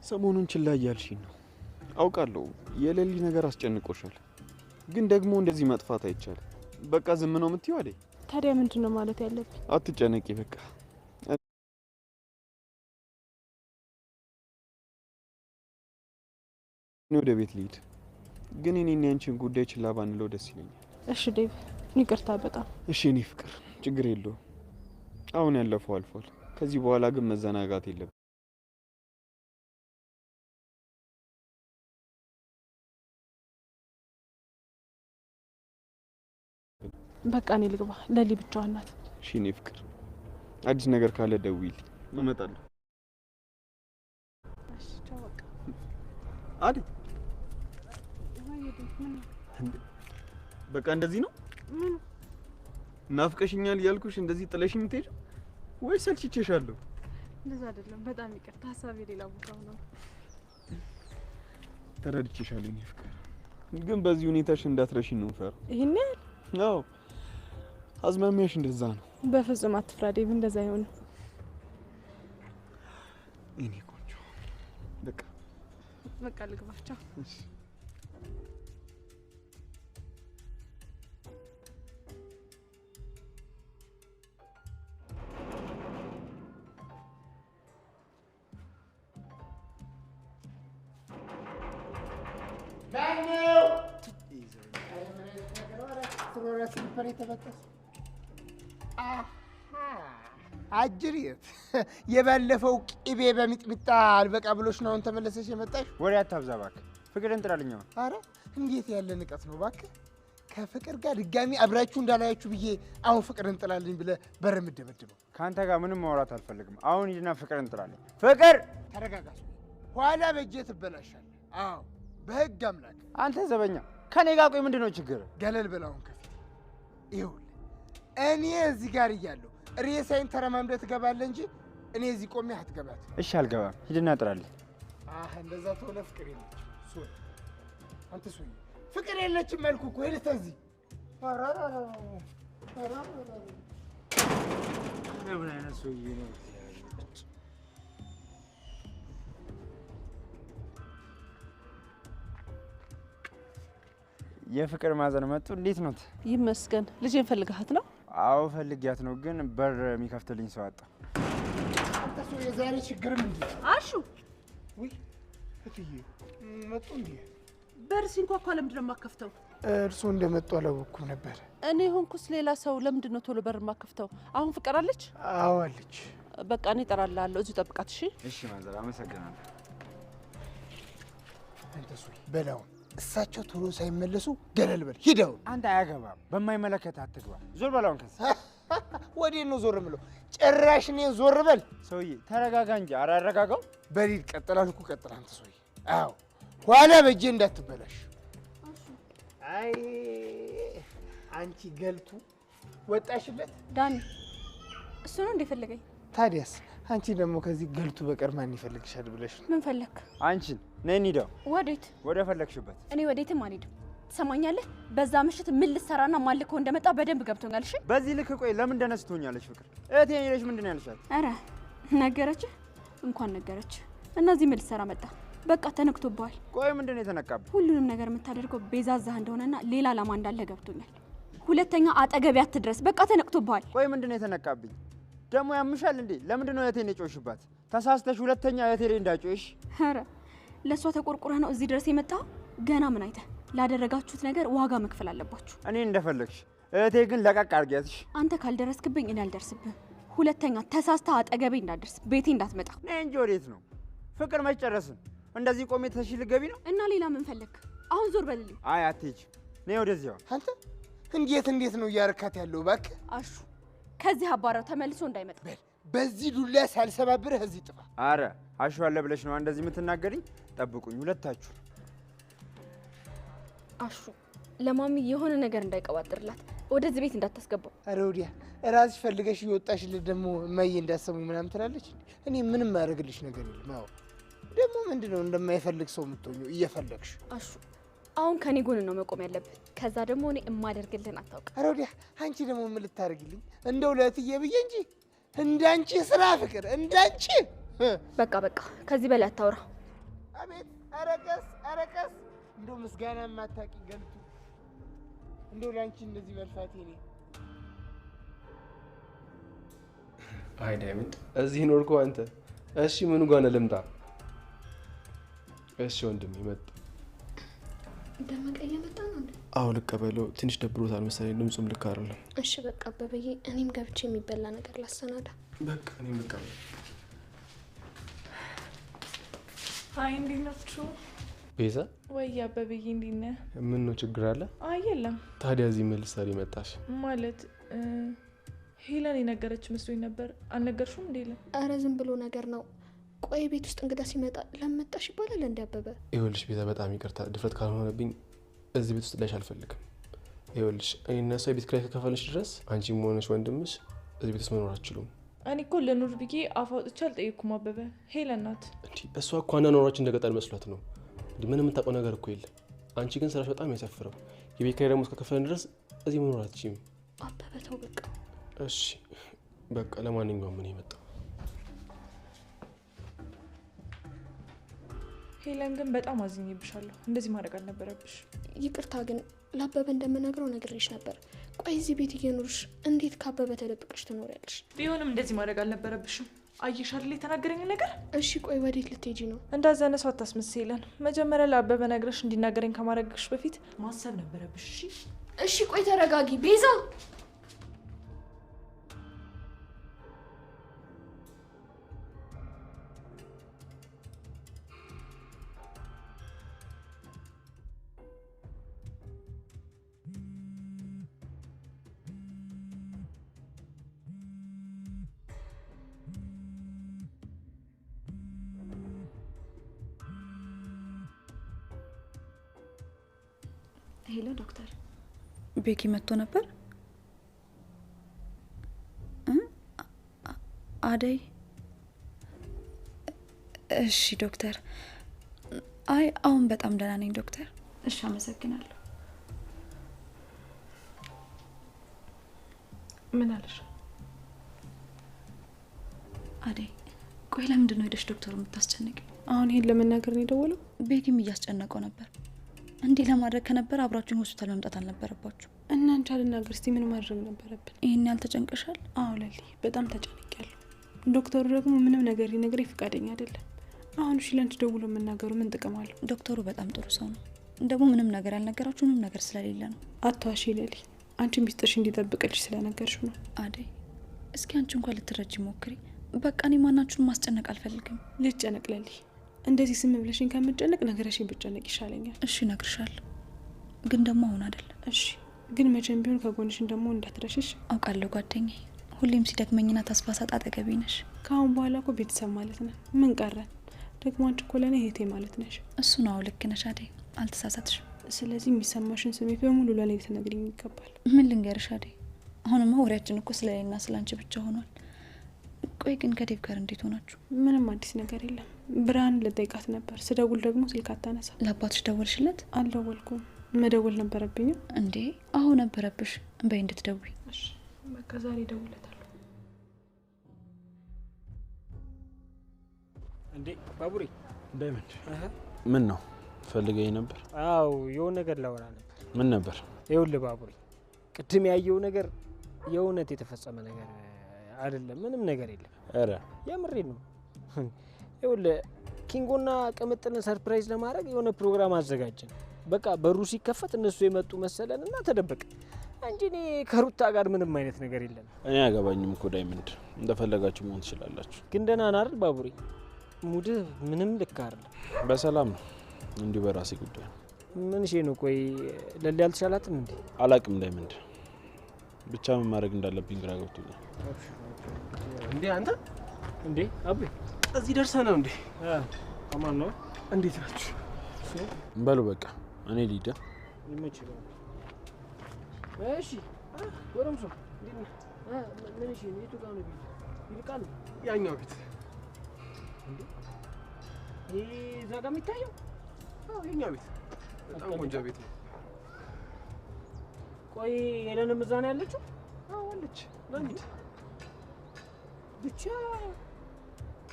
S7: ሰሞኑን ችላ እያልሽኝ ነው አውቃለሁ። የሌሊ ነገር አስጨንቆሻል፣ ግን ደግሞ እንደዚህ መጥፋት አይቻልም። በቃ ዝም ነው የምትይው አይደል?
S3: ታዲያ ምንድን ነው ማለት ያለብኝ?
S7: አትጨነቂ በቃ እኔ ወደ ቤት ልሂድ፣ ግን እኔና ያንቺን ጉዳይ ችላ ባንለው ደስ ይለኛል።
S3: እሺ ዴቭ፣ ይቅርታ በጣም
S7: እሺ። እኔ ፍቅር ችግር የለውም። አሁን ያለፈው አልፏል። ከዚህ በኋላ ግን መዘናጋት የለብንም።
S3: በቃ እኔ ልግባ። ለሊ ብቻዋን ናት።
S7: እሺ እኔ ፍቅር፣ አዲስ ነገር ካለ ደውይልኝ፣ እመጣለሁ።
S3: እሺ ቻው። በቃ
S7: አዲ በቃ እንደዚህ ነው። ናፍቀሽኛል ያልኩሽ እንደዚህ ጥለሽኝ የምትሄጂው ወይስ ሰልችቼሻለሁ?
S3: እንደዛ አይደለም። በጣም ይቅርታ፣ ሀሳቤ ሌላ ቦታ ነው።
S7: ተረድቼሻለሁ እኔ ፍቅር፣ ግን በዚህ ሁኔታሽ እንዳትረሺኝ ነው የምፈራው።
S3: ይሄን
S7: ያው አዝማሚያሽ እንደዛ ነው።
S3: በፍጹም አትፍራ ዴቭ፣ እንደዛ አይሆንም።
S7: እኔ ቆንጆ
S3: በቃ ልግባ። ቻው።
S7: እሺ
S12: አጅሪት የባለፈው ቅቤ በሚጥሚጣ አልበቃ ብሎሽ ነው አሁን ተመለሰሽ የመጣሽ?
S13: ወሬ አታብዛ እባክህ። ፍቅር እንጥራልኝ።
S12: አረ እንዴት ያለ ንቀት ነው እባክህ! ከፍቅር ጋር ድጋሚ አብራችሁ እንዳላያችሁ ብዬ አሁን ፍቅር እንጥላልኝ ብለህ በር የምትደበድበው?
S13: ከአንተ ጋር ምንም ማውራት አልፈልግም። አሁን ሂድና ፍቅር እንጥላልኝ። ፍቅር
S12: ተረጋጋ። ኋላ በእጄ ትበላሻለህ። አዎ በህግ አምላክ።
S13: አንተ ዘበኛ ከኔ ጋር ቆይ፣ ምንድን ነው ችግር?
S12: ገለል በላውን ከፊት ይኸውልህ፣ እኔ እዚህ ጋር እያለሁ ሬሳዬን ተረማምደህ ትገባለህ እንጂ እኔ እዚህ ቆሜ አትገባትም።
S13: እሺ አልገባም። ሂድና ጥራልኝ።
S12: እንደዛ ተሆነ ፍቅር የለችም። ሶሪ አንተ ሶሪ ፍቅር የለችም መልኩ እኮ ሄደህ ተዚህ
S13: ምን አይነት ሰውዬ ነው? የፍቅር ማዘን መጡ። እንዴት ነው?
S14: ይመስገን። ልጄን ፈልጋት ነው?
S13: አዎ ፈልጊያት ነው፣ ግን በር የሚከፍትልኝ ሰው አጣ።
S12: አንተ ሰው የዛሬ ችግር ምንድን ነው?
S14: አሹ
S12: ውይ እትዬ መጡ እንዴ?
S14: በር ሲንኳኳ ለምንድን ነው የማከፍተው?
S12: እርስዎ እንደመጡ አላወቅኩም ነበር።
S14: እኔ ሆንኩስ ሌላ ሰው ለምንድን ነው ቶሎ በር የማከፍተው? አሁን ፍቅር አለች?
S12: አዎ አለች።
S14: በቃ እኔ እጠራልሃለሁ፣ እዚሁ ጠብቃት። እሺ
S13: እሺ ማዘር፣ አመሰግናለሁ።
S12: አንተ ሰው በላው እሳቸው ቶሎ ሳይመለሱ ገለል በል ሂደው።
S13: አንተ አያገባም፣ በማይመለከት አትግባ። ዞር በላውን ከስ
S12: ወዴት ነው ዞር የምለው? ጭራሽ እኔን ዞር በል።
S13: ሰውዬ ተረጋጋ እንጂ። ኧረ አረጋጋው።
S12: በሊድ ቀጥል አልኩ፣ ቀጥል አንተ ሰውዬ። አዎ ኋላ በእጄ እንዳትበላሽ። አይ አንቺ ገልቱ ወጣሽለት።
S11: ዳኒ እሱ ነው እንደፈለገኝ።
S12: ታዲያስ አንቺ ደግሞ ከዚህ ገልቱ በቀር ማን ይፈልግሻል ብለሽ ነው?
S11: ምን ፈለክ?
S13: አንቺን ነይ እንሂደው።
S11: ወዴት?
S13: ወደ ፈለግሽበት።
S11: እኔ ወዴትም አልሄድም። ትሰማኛለህ? በዛ ምሽት ምን ልትሰራና ማን ልኮ እንደመጣ በደንብ ገብቶኛል። እሺ
S13: በዚህ ልክ ቆይ፣ ለምን ደነስ ትሆኛለሽ? ፍቅር እህቴ ነሽ፣ ምንድን ነው ያልሻት?
S11: ኧረ ነገረችህ? እንኳን ነገረችህ። እነዚህ ምን ልትሰራ መጣ? በቃ ተነክቶብሃል።
S13: ቆይ ምንድን ነው የተነካብህ?
S11: ሁሉንም ነገር የምታደርገው ቤዛዛህ እንደሆነና ሌላ ዓላማ እንዳለ ገብቶኛል። ሁለተኛ አጠገቤ አትድረስ። በቃ ተነክቶብሃል።
S13: ቆይ ምንድን ነው የተነካብኝ? ደግሞ ያምሻል እንዴ? ለምንድን ነው እህቴን የጮሽባት? ተሳስተሽ ሁለተኛ እህቴ ላይ እንዳጮሽ።
S11: ኧረ ለእሷ ተቆርቁረህ ነው እዚህ ድረስ የመጣው? ገና ምን አይተህ? ላደረጋችሁት ነገር ዋጋ መክፈል አለባችሁ።
S13: እኔ እንደፈለግሽ፣ እህቴ ግን ለቀቅ አድርጊያትሽ።
S11: አንተ ካልደረስክብኝ እኔ አልደርስብህም። ሁለተኛ ተሳስታ አጠገቤ እንዳትደርስ፣ ቤቴ እንዳትመጣ።
S13: ነይ እንጂ ወዴት ነው? ፍቅር መች ጨረስን? እንደዚህ ቆሜ ተሽ ልገቢ ነው?
S11: እና ሌላ ምን ፈለግ? አሁን ዞር በልልኝ።
S13: አይ አትሄጂም። ነይ ወደዚያው።
S12: አንተ እንዴት ነው እያረካት ያለው? እባክህ
S11: አሹ ከዚህ አባራው ተመልሶ እንዳይመጣ።
S12: በዚህ ዱላ ሳልሰባብርህ እዚህ ጥፋ።
S13: አረ አሹ አለ ብለሽ ነው እንደዚህ የምትናገሪኝ? ጠብቁኝ ሁለታችሁ።
S11: አሹ ለማሚ የሆነ ነገር እንዳይቀባጥርላት ወደዚህ ቤት እንዳታስገባው።
S12: አረ ወዲያ እራስሽ ፈልገሽ እየወጣሽልህ ደግሞ እማዬ እንዳሰሙኝ ምናምን ትላለች። እኔ ምንም ማድረግልሽ ነገር የለም። አዎ ደግሞ ምንድነው እንደማይፈልግ ሰው የምትሆኚው እየፈለግሽ?
S11: አሹ አሁን ከኔ ጎን ነው መቆም ያለብህ። ከዛ ደግሞ እኔ እማደርግልህን አታውቅም።
S12: አረ ወዲያ አንቺ ደግሞ ምን ልታደርግልኝ? እንደው ለእትዬ ብዬ እንጂ እንዳንቺ ስራ ፍቅር እንዳንቺ።
S11: በቃ ከዚህ በላይ አታውራ።
S12: አቤት ኧረ ቀስ እንደው ምስጋና የማታውቂ ገልቱ፣ እንደው ለአንቺ እንደዚህ መልፋቴ እኔ።
S2: አይ ዳይመንድ እዚህ ኖርኩ አንተ። እሺ ምኑ ጋር ነው ልምጣ? እሺ ወንድሜ መጣ።
S9: ደመቀ እየመጣ ነው እንዴ?
S15: አዎ ልቀበለው። ትንሽ ደብሮታል መሰለኝ፣ ድምፁም ልክ አይደለም።
S9: እሺ በቃ አበበዬ፣ እኔም ገብቼ የሚበላ ነገር ላሰናዳ።
S15: በቃ እኔም ልቀበለው።
S3: አይ እንዴት ናችሁ?
S15: ቤዛ
S3: ወይ አበበዬ እንዴት ነህ?
S15: ምን ነው ችግር አለ?
S3: አይ የለም።
S15: ታዲያ እዚህ ምን ልትሰሪ መጣሽ?
S3: ማለት ሄለን የነገረች መስሎኝ ነበር። አልነገርሽውም እንዴ?
S9: አረ ዝም ብሎ ነገር ነው። ቆይ ቤት ውስጥ እንግዳ ሲመጣ ለመጣሽ ይባላል እንዴ አበበ?
S15: ይኸውልሽ ቤዛ፣ በጣም ይቅርታ ድፍረት ካልሆነብኝ እዚህ ቤት ውስጥ ላይሽ አልፈልግም። ይኸውልሽ እኔ እና እሷ የቤት ኪራይ ከከፈልሽ ድረስ አንቺም ሆነሽ ወንድምሽ እዚህ ቤት ውስጥ መኖር አትችሉም።
S3: እኔ እኮ ለኑር ብዬ አፍ አውጥቼ አልጠየቅኩም አበበ። ሄለን ናት።
S15: እሷ እኮ አኗኗራችን እንደቀጠል መስሏት ነው። ምንም የምታውቀው ነገር እኮ የለም። አንቺ ግን ስራሽ በጣም ያሳፍረው። የቤት ኪራይ ደግሞ እስከከፈልን ድረስ እዚህ መኖር አትችይም።
S9: አበበ ተው በቃ።
S15: እሺ በቃ ለማንኛውም ምን የመጣው
S3: ሄለን ግን በጣም አዝኜብሻለሁ። እንደዚህ ማድረግ አልነበረብሽ።
S9: ይቅርታ ግን ለአበበ እንደምነግረው ነግሬሽ ነበር። ቆይ እዚህ ቤት እየኖርሽ እንዴት ከአበበ ተደብቀሽ ትኖሪያለሽ?
S3: ቢሆንም እንደዚህ ማድረግ አልነበረብሽም። አየሽ አይደል የተናገረኝ ነገር።
S9: እሺ ቆይ ወዴት ልትሄጂ ነው?
S3: እንዳዘነ ሰው አታስመስይ ሄለን። መጀመሪያ ለአበበ ነግረሽ እንዲናገረኝ ከማድረግሽ በፊት ማሰብ ነበረብሽ።
S9: እሺ ቆይ ተረጋጊ ቤዛ።
S1: ሄሎ ዶክተር፣ ቤኪ መጥቶ ነበር? አደይ? እሺ ዶክተር። አይ አሁን በጣም ደህና ነኝ ዶክተር። እሺ አመሰግናለሁ።
S3: ምን አለሽ?
S1: አደይ ቆይ ለምንድን ነው ሄደሽ ዶክተሩ የምታስጨንቂው?
S3: አሁን ይሄን ለመናገር ነው የደወለው?
S1: ቤኪም እያስጨነቀው ነበር። እንዲህ ለማድረግ ከነበረ አብራችሁን ሆስፒታል መምጣት አልነበረባችሁ።
S3: እና አንቺ አልናገር እስቲ ምን ማድረግ ነበረብን?
S1: ይሄን ያህል ተጨንቀሻል?
S3: አዎ ለሊ በጣም ተጨንቄያለሁ። ዶክተሩ ደግሞ ምንም ነገር ሊነግረኝ ፈቃደኛ አይደለም። አሁን እሺ ለአንቺ ደውሎ መናገሩ ምን ጥቅም አለው?
S1: ዶክተሩ በጣም ጥሩ ሰው ነው። ደግሞ ምንም ነገር ያልነገራችሁ ምንም ነገር ስለሌለ ነው።
S3: አትዋሺ ለሊ፣ አንቺ ሚስጥርሽ እንዲጠብቅልሽ ስለነገርሽ ነው።
S1: አደይ እስኪ አንቺ እንኳን ልትረጂ ሞክሪ። በቃ እኔ ማናችሁን ማስጨነቅ አልፈልግም።
S3: ልጨነቅ ለሊ፣ እንደዚህ ስም ብለሽኝ ከምጨነቅ ነገረሽኝ ብጨነቅ ይሻለኛል።
S1: እሺ እነግርሻለሁ፣ ግን ደግሞ አሁን አይደለም።
S3: እሺ ግን መቼም ቢሆን ከጎንሽን ደግሞ እንዳትረሽሽ።
S1: አውቃለሁ ጓደኛዬ፣ ሁሌም ሲደክመኝና ተስፋ ሳጣ አጠገቤ ነሽ።
S3: ከአሁን በኋላ እኮ ቤተሰብ ማለት ነን። ምን ቀረን? ደግሞ አንቺ እኮ ለእኔ እህቴ ማለት ነሽ።
S1: እሱ ነው ልክ ነሽ አደይ፣ አልተሳሳትሽም።
S3: ስለዚህ የሚሰማሽን ስሜት በሙሉ ለእኔ ልትነግሪኝ ይገባል።
S1: ምን ልንገርሽ አደይ፣ አሁንማ ወሬያችን እኮ ስለኔና ስለአንቺ ብቻ ሆኗል። ቆይ ግን ከዴቭ ጋር እንዴት ሆናችሁ?
S3: ምንም አዲስ ነገር የለም። ብርሃን ልጠይቃት ነበር፣ ስደውል ደግሞ ስልክ አታነሳ።
S1: ለአባትሽ ደወልሽለት?
S3: አልደወልኩም። መደወል ነበረብኝ
S1: እንዴ? አሁን ነበረብሽ። በይ እንድትደውይ።
S3: እሺ በቃ ዛሬ እደውልለታለሁ።
S8: እንዴ ባቡሬ፣
S2: ዳይመንድ ምን ነው ፈልገኝ ነበር?
S8: አዎ የሆነ ነገር ላወራ ነበር።
S2: ምን ነበር?
S8: ይኸውልህ ባቡሬ፣ ቅድም ያየው ነገር የእውነት የተፈጸመ ነገር አይደለም። ምንም ነገር የለም።
S2: ኧረ
S8: የምሬን ነው። ይኸውልህ ኪንጎና ቅምጥልን ሰርፕራይዝ ለማድረግ የሆነ ፕሮግራም አዘጋጀን። በቃ በሩ ሲከፈት እነሱ የመጡ መሰለንና ተደበቀ እንጂ እኔ ከሩታ ጋር ምንም አይነት ነገር የለም።
S2: እኔ አያገባኝም እኮ ዳይመንድ፣ እንደፈለጋችሁ መሆን ትችላላችሁ።
S8: ግን ደህና ነህ አይደል ባቡሬ? ሙድህ ምንም ልክ አይደለም።
S2: በሰላም ነው፣ እንዲሁ በራሴ ጉዳይ ነው።
S8: ምን ሼ ነው? ቆይ ለሊ አልተሻላትም እንዴ?
S2: አላቅም ዳይመንድ፣ ብቻ ምን ማድረግ እንዳለብኝ ግራ ገብቶኛል።
S13: እንዴ አንተ
S8: እንዴ አቤ
S13: እዚህ ደርሰህ ነው እንዴ?
S8: አማን ነው።
S13: እንዴት ናችሁ?
S2: በሉ በቃ እኔ ሊዳ
S8: ይመችላል። እሺ ወረምሶ ምን እሺ ነው? የቱ ጋር ነው ቤት? ይልቃል
S13: ያኛው ቤት
S8: እንዴ? ይሄ እዛ ጋር የሚታየው?
S13: አዎ የኛው ቤት በጣም ቆንጆ ቤት ነው።
S8: ቆይ ሄለንም እዛ ነው ያለችው?
S13: አዎ አለች። ለምን
S8: ብቻ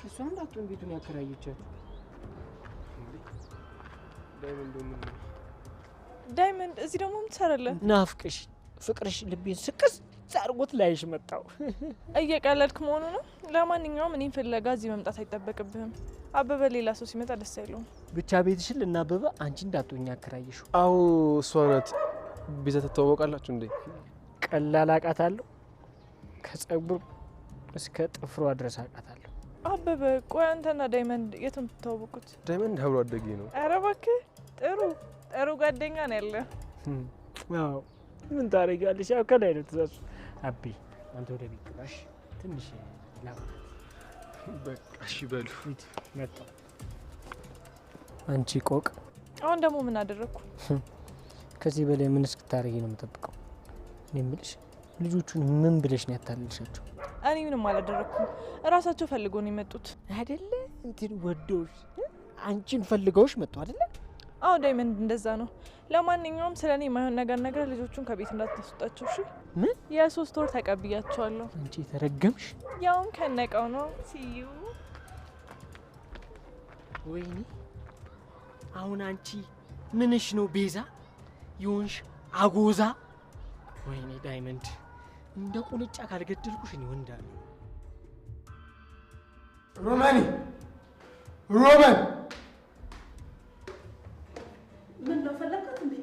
S8: እሷ እንዳትሆን ቤቱን ያከራየቻት።
S3: ዳይመንድ እዚህ ደግሞ ምን ትሰራለህ?
S8: ናፍቅሽ ፍቅርሽ ልቤን ስቅስ አድርጎት ላይሽ መጣው።
S3: እየቀለድክ መሆኑ ነው? ለማንኛውም እኔን ፍለጋ እዚህ መምጣት አይጠበቅብህም። አበበ ሌላ ሰው ሲመጣ ደስ አይለውም።
S8: ብቻ ቤትሽን ልናበበ አንቺ እንዳትሆኛ አከራየሽው።
S15: አዎ እሷ ናት። ቤዛ ትተዋወቃላችሁ እንዴ?
S8: ቀላል አውቃታለሁ። ከጸጉር እስከ ጥፍሯ ድረስ አውቃታለሁ።
S3: አበበ ቆይ አንተና ዳይመንድ የት ነው የምትተዋወቁት?
S15: ዳይመንድ አብሮ አደጌ ነው።
S3: ኧረ እባክህ ጥሩ ጓደኛ ነው ያለ።
S8: አዎ ምን ታደርጊያለሽ? ያው ከላይ ነው ትእዛዙ። አቤ አንተ ወደ ቤት ግባሽ። ትንሽ ላም
S15: በቃ እሺ በሉ።
S8: መጣ አንቺ ቆቅ።
S3: አሁን ደግሞ ምን አደረግኩ?
S8: ከዚህ በላይ ምን እስክታረጊ ነው የምጠብቀው? እኔ የምልሽ ልጆቹን ምን ብለሽ ነው ያታለልሻቸው?
S3: እኔ ምንም አላደረኩም። እራሳቸው ፈልጎ ነው የመጡት
S8: አይደለ? እንትን ወዶሽ አንቺን ፈልገውሽ መጡ አይደለ?
S3: አዎ ዳይመንድ እንደዛ ነው። ለማንኛውም ስለ እኔ የማይሆን ነገር ልጆቹን ከቤት እንዳታስወጣቸው እሺ?
S8: ምን?
S3: የ3 ወር ተቀብያቸዋለሁ።
S8: አንቺ ተረገምሽ።
S3: ያውን ከነቀው ነው ሲዩ።
S8: ወይኔ አሁን አንቺ ምንሽ ነው ቤዛ ይሁንሽ አጎዛ? ወይኔ ዳይመንድ እንደ ቁንጫ ካልገደልኩሽ እኔ ወንዳለሁ።
S12: ሮማን ሮማን
S14: ምን ነው ፈለካት እንዴ?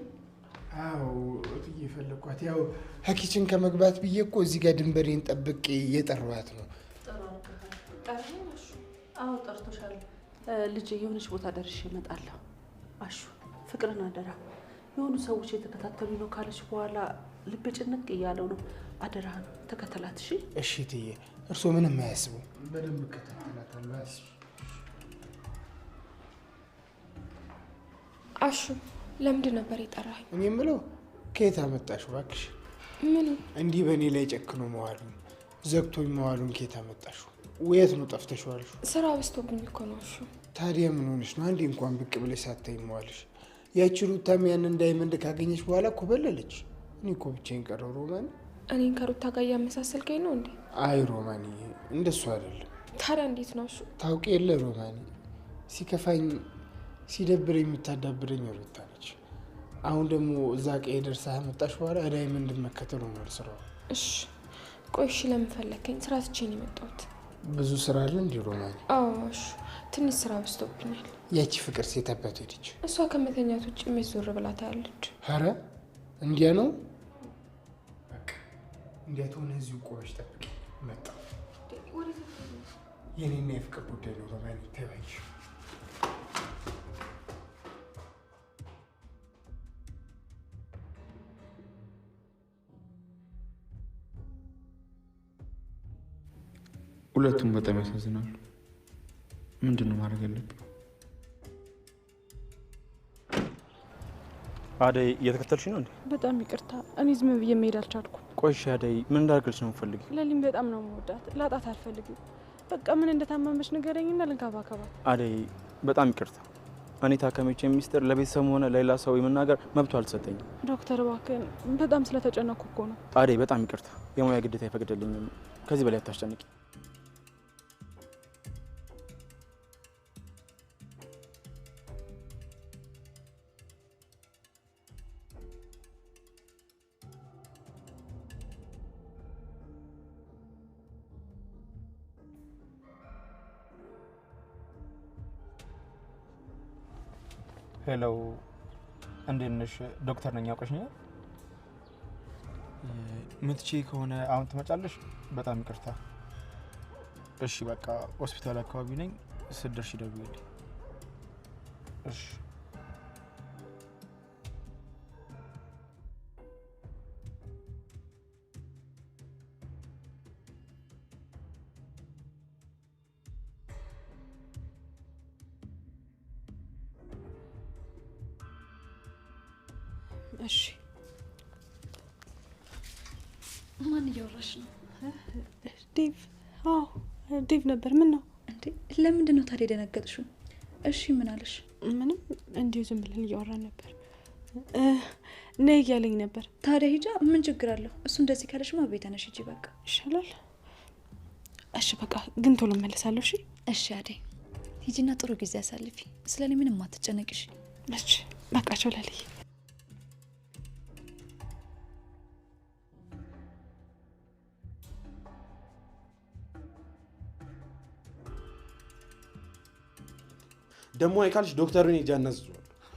S12: አዎ እትዬ ፈለኳት። ያው ኪችን ከመግባት ብዬ እኮ እዚህ ጋር ድንበሬን ጠብቄ እየጠራኋት ነው።
S14: አዎ ጠርቶሻል። ልጅ የሆነች ቦታ ደርሼ እመጣለሁ። አሹ ፍቅርን አደራ። የሆኑ ሰዎች የተከታተሉ ነው ካለች በኋላ ልብ ጭንቅ እያለው ነው። አደራህን ተከተላት እሺ?
S12: እሺ እትዬ፣ እርስዎ ምንም አያስቡ። በደንብ እከታተላታለሁ።
S9: አሹ ለምንድን ነበር የጠራኸኝ?
S12: እኔ የምለው ከየት አመጣሽው እባክሽ?
S9: ምን
S12: እንዲህ በእኔ ላይ ጨክኖ መዋሉን ዘግቶኝ መዋሉን ከየት አመጣሽው? የት ነው ጠፍተሽዋል?
S9: ስራ በዝቶብኝ እኮ ነው። አሹ
S12: ታዲያ ምን ሆነሽ ነው አንዴ እንኳን ብቅ ብለሽ ሳታይ መዋልሽ? ያቺ ሩታም ያንን ዳይመንድ ካገኘች በኋላ እኮ በለለች። እኔ እኮ ብቻዬን ቀረው። ሮማን
S9: እኔን ከሩታ ጋር እያመሳሰልከኝ ነው እንዴ?
S12: አይ ሮማን እንደሱ አይደለም።
S9: ታዲያ እንዴት ነው? አሹ
S12: ታውቂ የለ ሮማን፣ ሲከፋኝ ሲደብረኝ የምታዳብረኝ ሩታ ነች። አሁን ደግሞ እዛ ቀይ ደርሳ መጣሽ በኋላ ዳይመንድ መከተል ሆኗል ስራው።
S9: እሺ ቆይ እሺ ለምን ፈለከኝ? ስራ ትቼ ነው የመጣሁት።
S12: ብዙ ስራ አለ እንዴ ሮማን?
S9: አዎ አሹ ትንሽ ስራ በዝቶብኛል።
S12: ያቺ ፍቅር ሴት አባት ሄደች።
S9: እሷ ከመተኛት ውጭ ዞር ብላ ታያለች።
S12: ኧረ እንዲያ ነው በቃ። እንዲያ ትሆነ እዚሁ ቆመሽ ጠብቂ። መጣ የኔና የፍቅር ጉዳይ ነው ሮማን። ተባይሽ
S7: ሁለቱም በጣም ያሳዝናሉ። ምንድን ነው ማድረግ ያለብኝ?
S4: አደይ እየተከተልሽ ነው እንዴ?
S3: በጣም ይቅርታ፣ እኔ ዝም ብዬ መሄድ አልቻልኩም።
S4: ቆይሽ አደይ ምን እንዳደርግልሽ ነው የምትፈልጊው?
S3: ለሊም በጣም ነው የምወዳት፣ ላጣት አልፈልግም። በቃ ምን እንደታመመች ንገረኝና ልንከባከባት።
S4: አደይ በጣም ይቅርታ፣ እኔ ታከመች ሚስጥር ለቤተሰቡ ሆነ ለሌላ ሰው የመናገር መብቱ አልተሰጠኝም።
S3: ዶክተር እባክህን፣ በጣም ስለተጨነኩ እኮ ነው።
S4: አደይ በጣም ይቅርታ፣ የሙያ ግዴታ አይፈቅድልኝም። ከዚህ በላይ አታስጨንቂ። ሄሎ፣ እንዴት ነሽ? ዶክተር ነኝ፣ ያውቀሽኛል? ምትቺ ከሆነ አሁን ትመጫለሽ? በጣም ይቅርታ። እሺ በቃ ሆስፒታል አካባቢ ነኝ፣ ስትደርሺ ደውዪልኝ። እሺ
S1: እሺ። ማን እያወራሽ ነው?
S3: ዴቭ። አዎ ዴቭ ነበር። ምን ነው
S1: እንዴ? ለምንድን ነው ታዲያ የደነገጥሽው? እሺ ምን አለሽ?
S3: ምንም፣ እንዲሁ ዝም ብለን እያወራን ነበር። ነይ እያለኝ ነበር።
S1: ታዲያ ሂጃ፣ ምን ችግር አለው? እሱ እንደዚህ ካለሽማ ቤት ነሽ ሂጂ፣ በቃ
S3: ይሻላል። እሺ በቃ ግን ቶሎ እመለሳለሁ። እሺ
S1: እሺ። አደይ ሂጂና ጥሩ ጊዜ አሳልፊ። ስለኔ ምንም አትጨነቂሽ።
S3: እሺ በቃ ቻው ላልይ።
S2: ደግሞ አይካልሽ ዶክተሩን ሄጄ አናዝዘዋለሁ።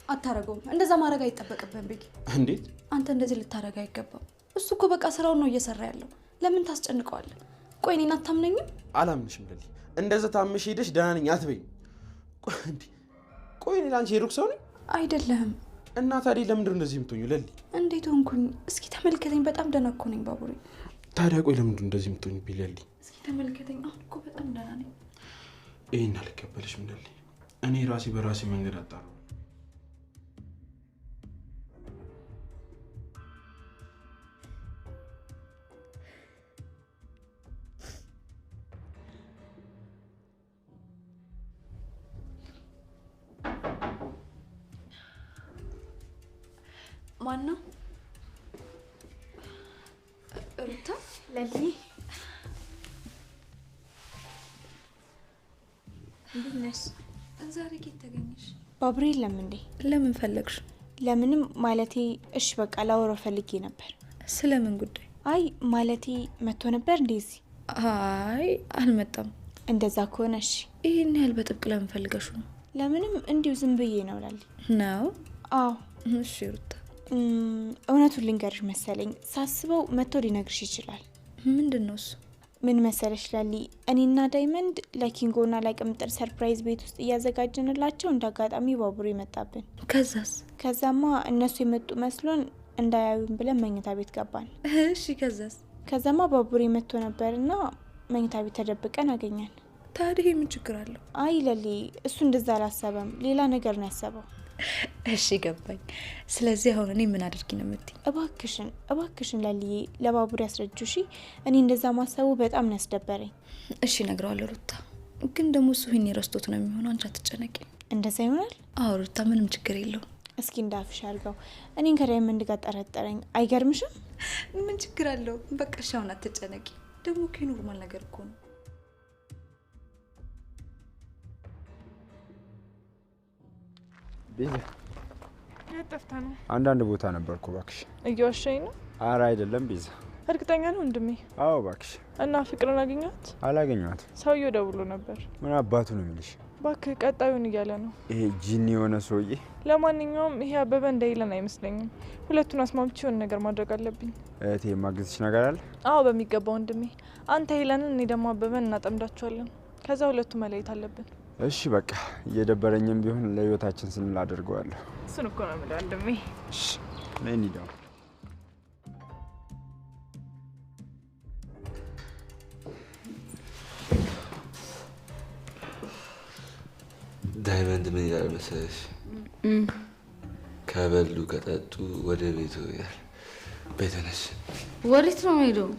S1: አታረገውም። እንደዛ ማድረግ አይጠበቅብህም ቤኪ።
S2: እንዴት?
S1: አንተ እንደዚህ ልታረግ አይገባም። እሱ እኮ በቃ ስራውን ነው እየሰራ ያለው። ለምን ታስጨንቀዋለህ? ቆይ እኔን አታምነኝም?
S2: አላምንሽም ለሊ። እንደዛ ታምሽ ሄደሽ ደህና ነኝ አትበይኝ። ቆይ እኔ ለአንቺ የሩቅ ሰው ነኝ?
S1: አይደለህም።
S2: እና ታዲያ ለምንድን ነው እንደዚህ የምትሆኚው ለሊ?
S1: እንዴት ሆንኩኝ? እስኪ ተመልከተኝ። በጣም ደህና እኮ ነኝ ባቡሬ።
S2: ታዲያ ቆይ ለምንድን ነው እንደዚህ የምትሆኚው ለሊ?
S1: እስኪ ተመልከተኝ። አሁን እኮ በጣም ደህና ነኝ።
S2: ይሄን አልቀበልሽም ለሊ። እኔ ራሴ በራሴ መንገድ አጣራሁ።
S1: ማን ነው? ሩታ?
S11: ለሊ
S1: እንዴት ነሽ? ዛሬ ከየት ተገኘሽ?
S11: ባቡሬ የለም እንዴ?
S1: ለምን ፈለግሽ?
S11: ለምንም ማለቴ እሺ በቃ ላወራው ፈልጌ ነበር።
S1: ስለምን ጉዳይ?
S11: አይ ማለቴ መጥቶ ነበር እንደዚህ?
S1: አይ አልመጣም።
S11: እንደዛ ከሆነ እሺ።
S1: ይሄን ያህል በጥብቅ ለምን ፈልገሽ ነው?
S11: ለምንም እንዲሁ ዝም ብዬ ነው ላሊ።
S1: ነው?
S11: አዎ።
S1: እሺ ሩታ፣
S11: እውነቱን ልንገርሽ መሰለኝ ሳስበው መጥቶ ሊነግርሽ ይችላል።
S1: ምንድን ነው እሱ?
S11: ምን መሰለሽ ላሊ፣ እኔና ዳይመንድ ለኪንጎና ለቅምጥር ሰርፕራይዝ ቤት ውስጥ እያዘጋጀንላቸው እንዳጋጣሚ ባቡሬ መጣብን።
S1: ከዛስ?
S11: ከዛማ እነሱ የመጡ መስሎን እንዳያዩን ብለን መኝታ ቤት ገባን።
S1: እሺ ከዛስ?
S11: ከዛማ ባቡሬ መጥቶ ነበርና መኝታ ቤት ተደብቀን አገኘን።
S1: ታዲያ ምን ችግር አለው?
S11: አይ ለሊ፣ እሱ እንደዛ አላሰበም፣ ሌላ ነገር ነው ያሰበው።
S1: እሺ ገባኝ። ስለዚህ አሁን እኔ ምን አድርጊ ነው የምትይ?
S11: እባክሽን ለሊዬ ለባቡሬ ያስረጁ። እሺ እኔ እንደዛ ማሰቡ በጣም ነው ያስደበረኝ።
S1: እሺ እነግረዋለሁ ሩታ። ግን ደግሞ እሱ ይሄን ረስቶት ነው የሚሆነው። አንቺ አትጨነቂ።
S11: እንደዛ ይሆናል?
S1: አዎ ሩታ፣ ምንም ችግር የለው።
S11: እስኪ እንዳፍሽ አድርገው። እኔን ከዳይመንድ ጋር ጠረጠረኝ። አይገርምሽም?
S1: ምን ችግር አለው? በቃ እሺ አሁን አትጨነቂ። ደግሞ እኮ ኖርማል ነገር እኮ ነው።
S13: ቤዛ
S3: ያጠፍታ ነው።
S13: አንዳንድ ቦታ ነበርኩ እባክሽ።
S3: እየዋሸኝ ነው?
S13: አረ አይደለም ቤዛ።
S3: እርግጠኛ ነው ወንድሜ?
S13: አዎ እባክሽ።
S3: እና ፍቅርን አገኛት?
S13: አላገኘኋት።
S3: ሰውየው ደውሎ ነበር።
S13: ምን አባቱ ነው የሚልሽ?
S3: እባክህ ቀጣዩን እያለ ነው።
S13: ይሄ ጂኒ የሆነ ሰውዬ።
S3: ለማንኛውም ይሄ አበበ እንደይለን አይመስለኝም። ሁለቱን አስማምቼ የሆነ ነገር ማድረግ አለብኝ።
S13: እህቴ የማግዝሽ ነገር አለ?
S3: አዎ በሚገባ ወንድሜ። አንተ ሄለንን፣ እኔ ደግሞ አበበን እናጠምዳቸዋለን። ከዛ ሁለቱ መለየት አለብን።
S13: እሺ በቃ እየደበረኝም ቢሆን ለህይወታችን ስንል አደርገዋለሁ።
S3: እሱን እኮ ነው የምልህ ወንድሜ።
S13: እሺ ነይ እንሂድ።
S5: ዳይመንድ ምን ይላል መሰለሽ? ከበሉ ከጠጡ ወደ ቤቱ ይላል። ቤተነሽ
S10: ወዴት ነው ሄደው?